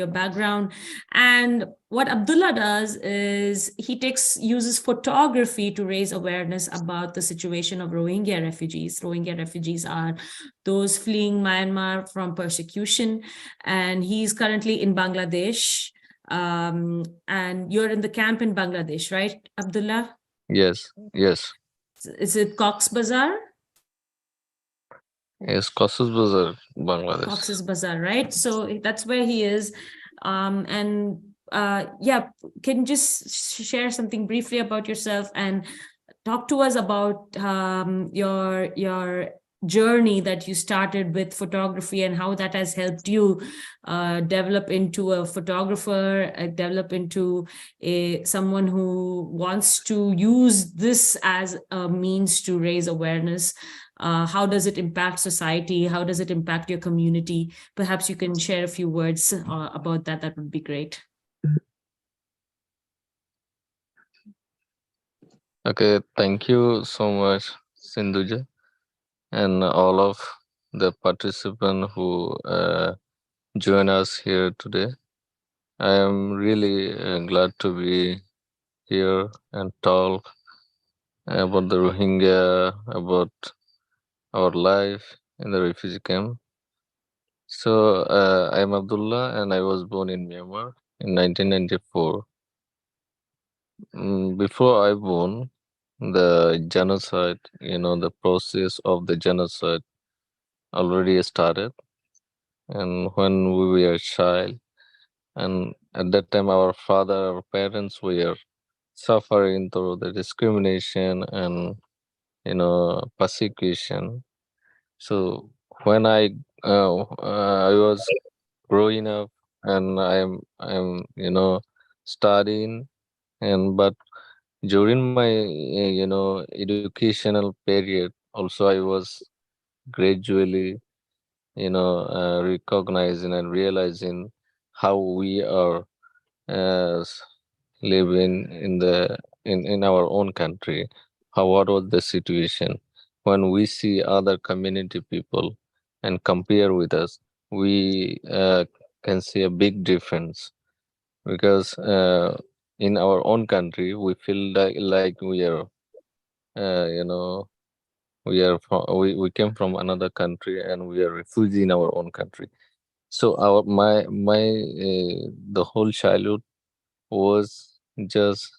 background. And what Abdullah does is he uses photography to raise awareness about the situation of Rohingya refugees. Rohingya refugees are those fleeing Myanmar from persecution, and he's currently in Bangladesh. And you're in the camp in Bangladesh, right, Abdullah? Yes, yes, Is it Cox's Bazar? yes, Cox's Bazar, Bangladesh. Cox's Bazar, right? So that's where he is. Yeah, can you just share something briefly about yourself and talk to us about your journey that you started with photography and how that has helped you develop into a photographer, develop into someone who wants to use this as a means to raise awareness. How does it impact society? How does it impact your community? Perhaps you can share a few words about that. That would be great. Okay, thank you so much, Sindhuja, and all of the participants who join us here today. I am really glad to be here and talk about the Rohingya, about our life in the refugee camp. So I'm Abdullah and I was born in Myanmar in 1994. Before I born, the genocide, the process of the genocide already started. And when we were a child, and at that time our parents were suffering through the discrimination and persecution. So when I was growing up and I'm studying, and but during my educational period also I was gradually recognizing and realizing how we are living in our own country. What was the situation when we see other community people and compare with us? We can see a big difference because in our own country we feel like we are uh, you know we came from another country and we are refugee in our own country. So the whole childhood was just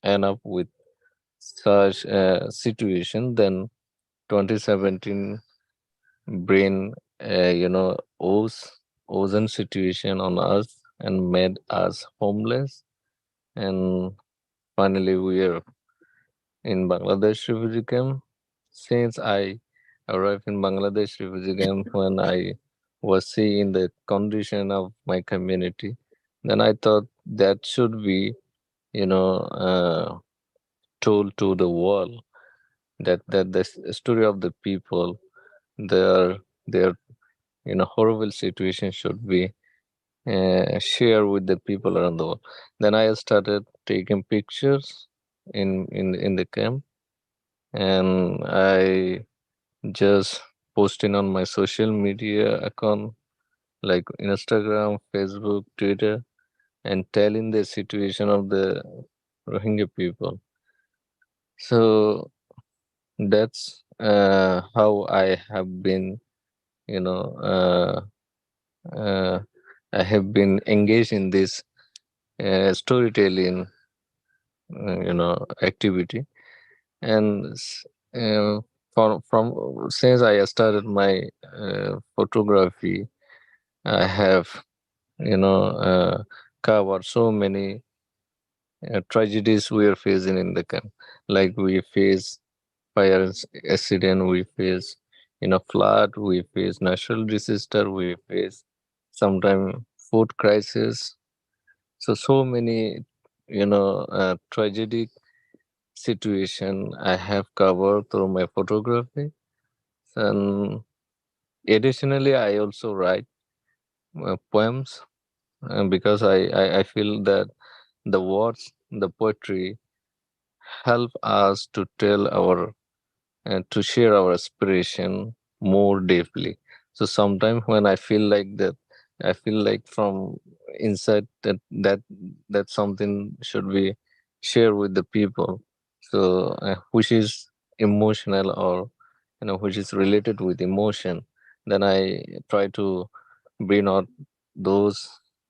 end up with such a situation. Then 2017 brain ozone situation on us and made us homeless, and finally we are in Bangladesh refugee camp. Since I arrived in Bangladesh refugee camp, when I was seeing the condition of my community, then I thought that should be, you know, told to the world, that the story of the people, their horrible situation should be shared with the people around the world. Then I started taking pictures in the camp, and I just posting on my social media account like Instagram, Facebook, Twitter, and telling the situation of the Rohingya people. So that's how I have been, you know, uh, I have been engaged in this storytelling, activity. And from since I started my photography, I have, you know, covered so many tragedies we are facing in the camp. Like we face fire accident, we face flood, we face natural disaster, we face sometimes food crisis. So many tragic situation I have covered through my photography. And additionally, I also write poems, because I feel that the words, the poetry help us to tell our and to share our aspiration more deeply. So sometimes when I feel like that, I feel like from inside that something should be shared with the people. So which is emotional, or which is related with emotion. Then I try to bring out those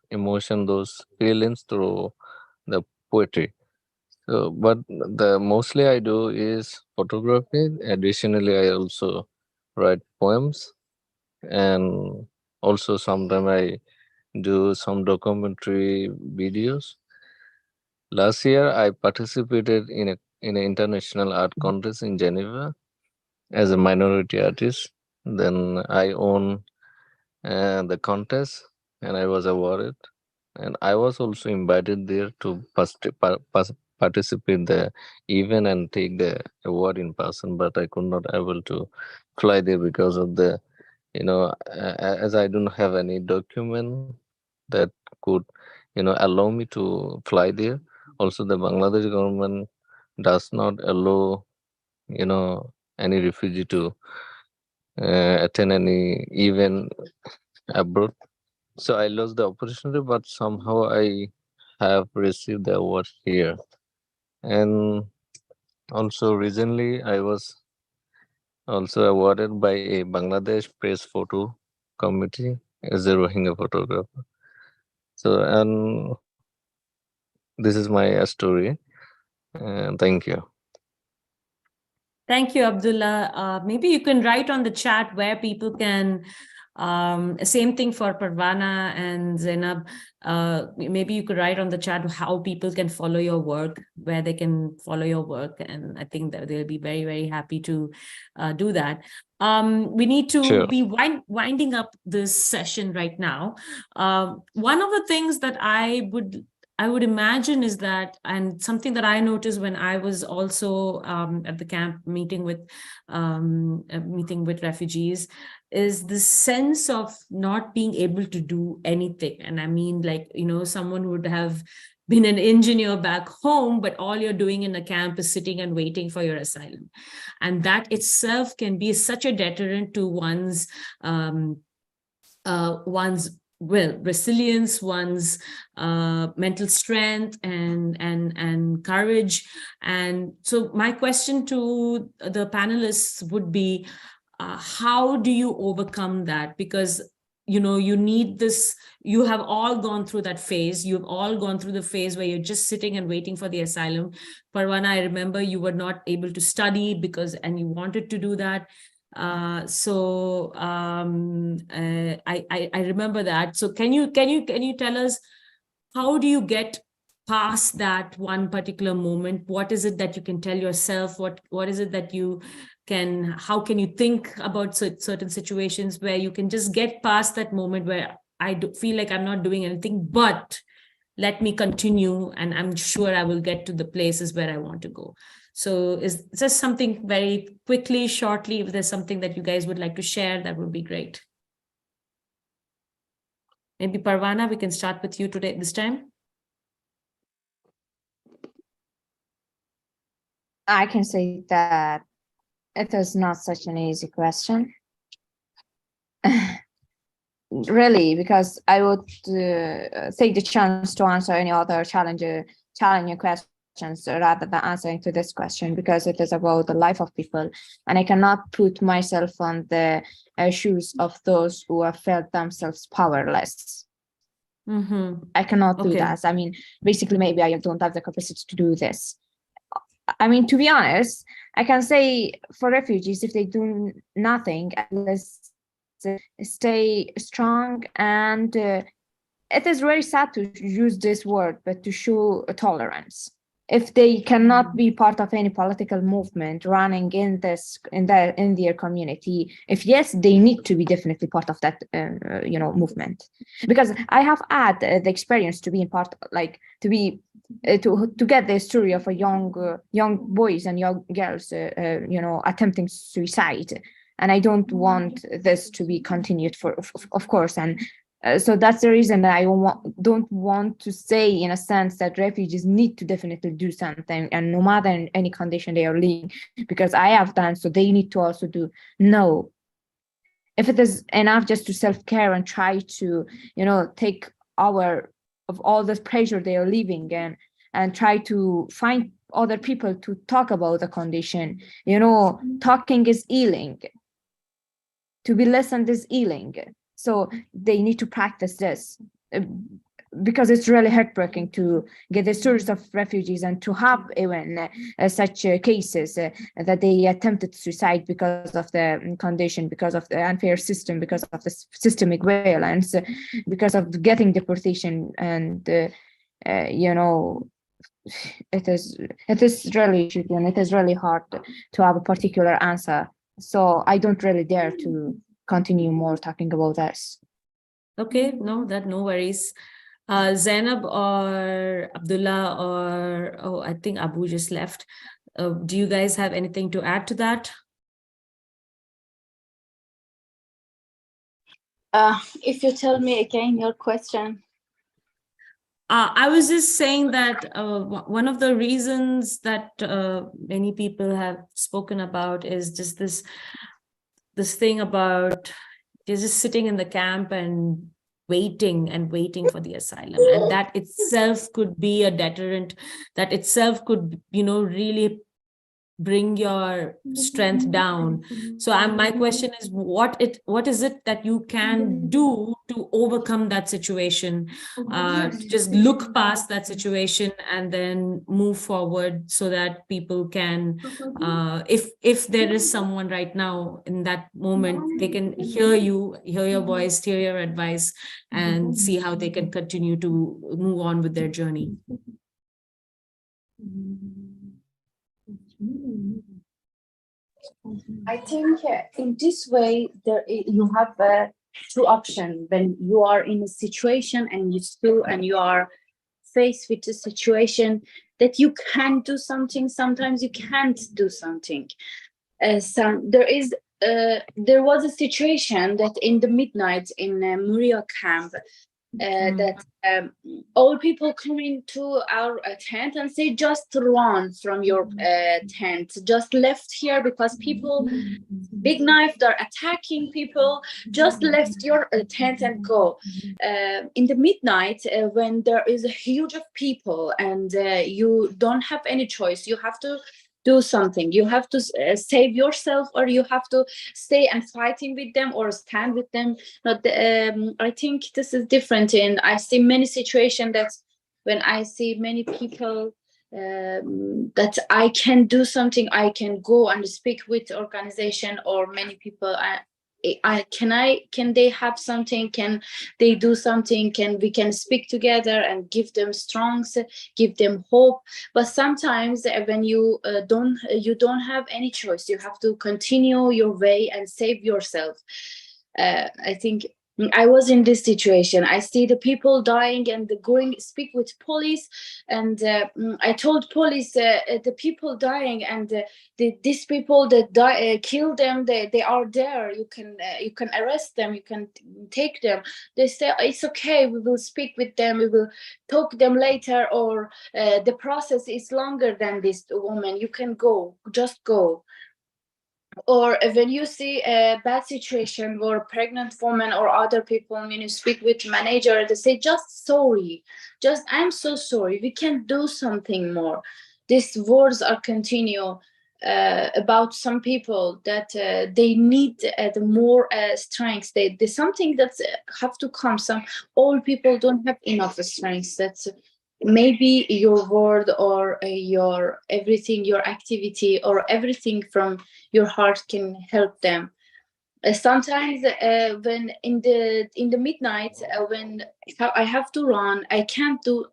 emotion, those feelings through the poetry. So, but the mostly I do is photography. Additionally, I also write poems, and also sometimes I do some documentary videos. Last year, I participated in an international art contest in Geneva as a minority artist. Then I won the contest, and I was awarded. And I was also invited there to participate the event and take the award in person, but I could not able to fly there because of the as I don't have any document that could allow me to fly there. Also, the Bangladesh government does not allow any refugee to attend any event abroad. So I lost the opportunity, but somehow I have received the award here. And also recently, I was also awarded by a Bangladesh Press Photo Committee as a Rohingya photographer. So, and this is my story. Thank you. Thank you, Abdullah. Maybe you can write on the chat where people can, same thing for Parvana and Zainab. Maybe you could write on the chat how people can follow your work, where they can follow your work. And I think that they'll be very, very happy to do that. We need to Sure. be winding up this session right now. One of the things that I would I would imagine is that, and something that I noticed when I was also at the camp meeting with refugees, is the sense of not being able to do anything. And I mean, like, you know, someone would have been an engineer back home, but all you're doing in a camp is sitting and waiting for your asylum. And that itself can be such a deterrent to one's resilience, one's mental strength and courage. And so my question to the panelists would be, how do you overcome that? Because, you know, you need this, you have all gone through that phase. You've all gone through the phase where you're just sitting and waiting for the asylum. Parwana, I remember you were not able to study and you wanted to do that. I remember that. So can you tell us, how do you get past that one particular moment? What is it that you can tell yourself? What is it that you can, how can you think about certain situations where you can just get past that moment where I feel like I'm not doing anything, but let me continue and I'm sure I will get to the places where I want to go. So is just something very quickly, shortly, if there's something that you guys would like to share, that would be great. Maybe Parwana, we can start with you today, this time. I can say that it is not such an easy question. Really, because I would take the chance to answer any other challenging questions rather than answering to this question, because it is about the life of people, and I cannot put myself on the shoes of those who have felt themselves powerless. I cannot do that. I mean, basically, maybe I don't have the capacity to do this. I mean, to be honest, I can say for refugees, if they do nothing, let's stay strong. And it is very sad to use this word, but to show tolerance. If they cannot be part of any political movement running in their community, if yes, they need to be definitely part of that movement. Because I have had the experience to be in part, like to get the story of a young boys and young girls attempting suicide, and I don't want this to be continued of course. And so that's the reason that I don't want to say, in a sense, that refugees need to definitely do something, and no matter in any condition they are living, because I have done so, they need to also do. No, if it is enough just to self-care and try to, take of all the pressure they are living in, and try to find other people to talk about the condition. Talking is healing. To be listened is healing. So they need to practice this, because it's really heartbreaking to get the stories of refugees and to have even such cases that they attempted suicide because of the condition, because of the unfair system, because of the systemic violence, because of getting deportation. And, it is really tricky, and it is really hard to have a particular answer. So I don't really dare to continue more talking about this. Okay, no worries. Zainab or Abdullah or I think Abu just left. Do you guys have anything to add to that? If you tell me again your question. I was just saying that one of the reasons that many people have spoken about is just this thing about they're just sitting in the camp and waiting for the asylum, and that itself could be a deterrent. That itself could, really bring your strength down. So my question is, what is it that you can do to overcome that situation, to just look past that situation and then move forward, so that people can, if there is someone right now in that moment, they can hear your voice, hear your advice, and see how they can continue to move on with their journey. I think in this way, you have two options. When you are in a situation and you are faced with a situation that you can do something, sometimes you can't do something. There was a situation that in the midnight in Muria camp, that all people come into our tent and say, just run from your tent, just left here because people, big knife, they're attacking people, just left your tent and go. In the midnight, when there is a huge of people and you don't have any choice, you have to do something, you have to save yourself, or you have to stay and fighting with them or stand with them. I think this is different, and I see many situations that when I see many people that I can do something, I can go and speak with organization or many people. Can they have something? Can they do something? We can speak together and give them strength, give them hope. But sometimes when you don't have any choice, you have to continue your way and save yourself. I think I was in this situation. I see the people dying and going speak with police, and I told police the people dying and these people that die, kill them. They are there. You can arrest them. You can take them. They say it's okay. We will speak with them. We will talk to them later. Or the process is longer than this woman. You can go. Just go. Or when you see a bad situation where a pregnant woman or other people, when you speak with manager, they say, just sorry, just I'm so sorry, we can do something more. These words are continue about some people that they need the more strength. They something that have to come. Some all people don't have enough strength. That's maybe your word or your everything, your activity or everything from your heart can help them. Sometimes when in the midnight, when I have to run, I can't do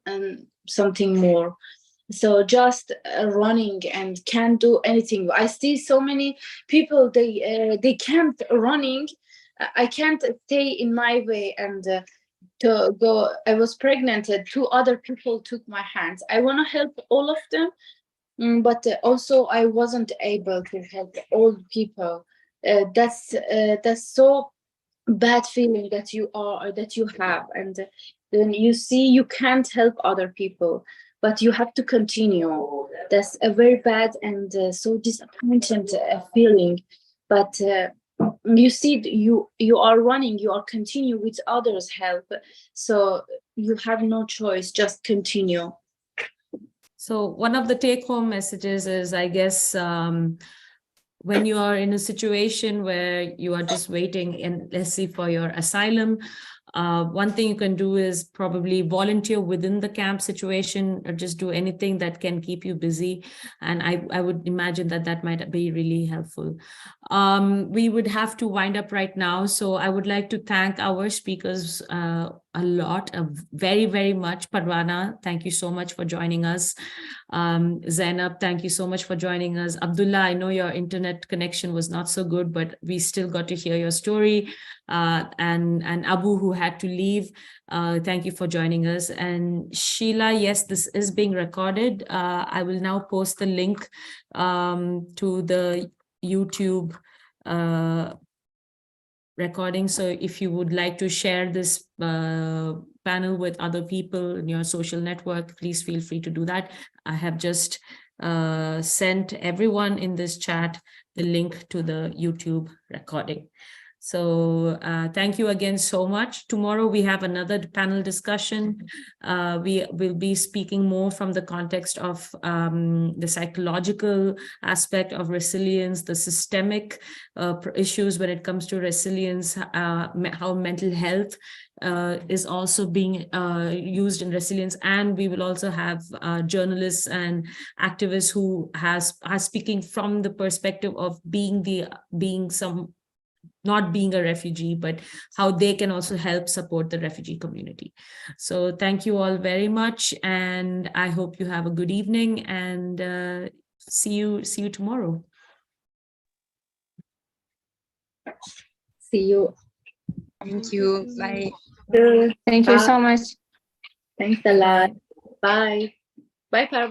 something more. So just running and can't do anything. I see so many people, they can't running. I can't stay in my way and to go. I was pregnant. Two other people took my hands. I want to help all of them, but also I wasn't able to help all people. That's so bad feeling that you have, and then you see you can't help other people, but you have to continue. That's a very bad and so disappointing feeling. But you see, you are running, you are continue with others' help, so you have no choice, just continue. So one of the take-home messages is, I guess, when you are in a situation where you are just waiting, and let's see, for your asylum, one thing you can do is probably volunteer within the camp situation, or just do anything that can keep you busy. And I would imagine that might be really helpful. We would have to wind up right now. So I would like to thank our speakers a lot, very, very much. Parwana, thank you so much for joining us. Zainab, thank you so much for joining us. Abdullah, I know your internet connection was not so good, but we still got to hear your story. And Abu, who had to leave, thank you for joining us. And Sheila, yes, this is being recorded. I will now post the link to the YouTube recording. So if you would like to share this panel with other people in your social network, please feel free to do that. I have just sent everyone in this chat the link to the YouTube recording. So thank you again so much. Tomorrow we have another panel discussion. We will be speaking more from the context of the psychological aspect of resilience, the systemic issues when it comes to resilience, how mental health is also being used in resilience. And we will also have journalists and activists who are speaking from the perspective of not being a refugee, but how they can also help support the refugee community. So thank you all very much, and I hope you have a good evening, and see you tomorrow. See you. Thank you. Bye. Thank you so much. Thanks a lot. Bye. Bye, Parvan.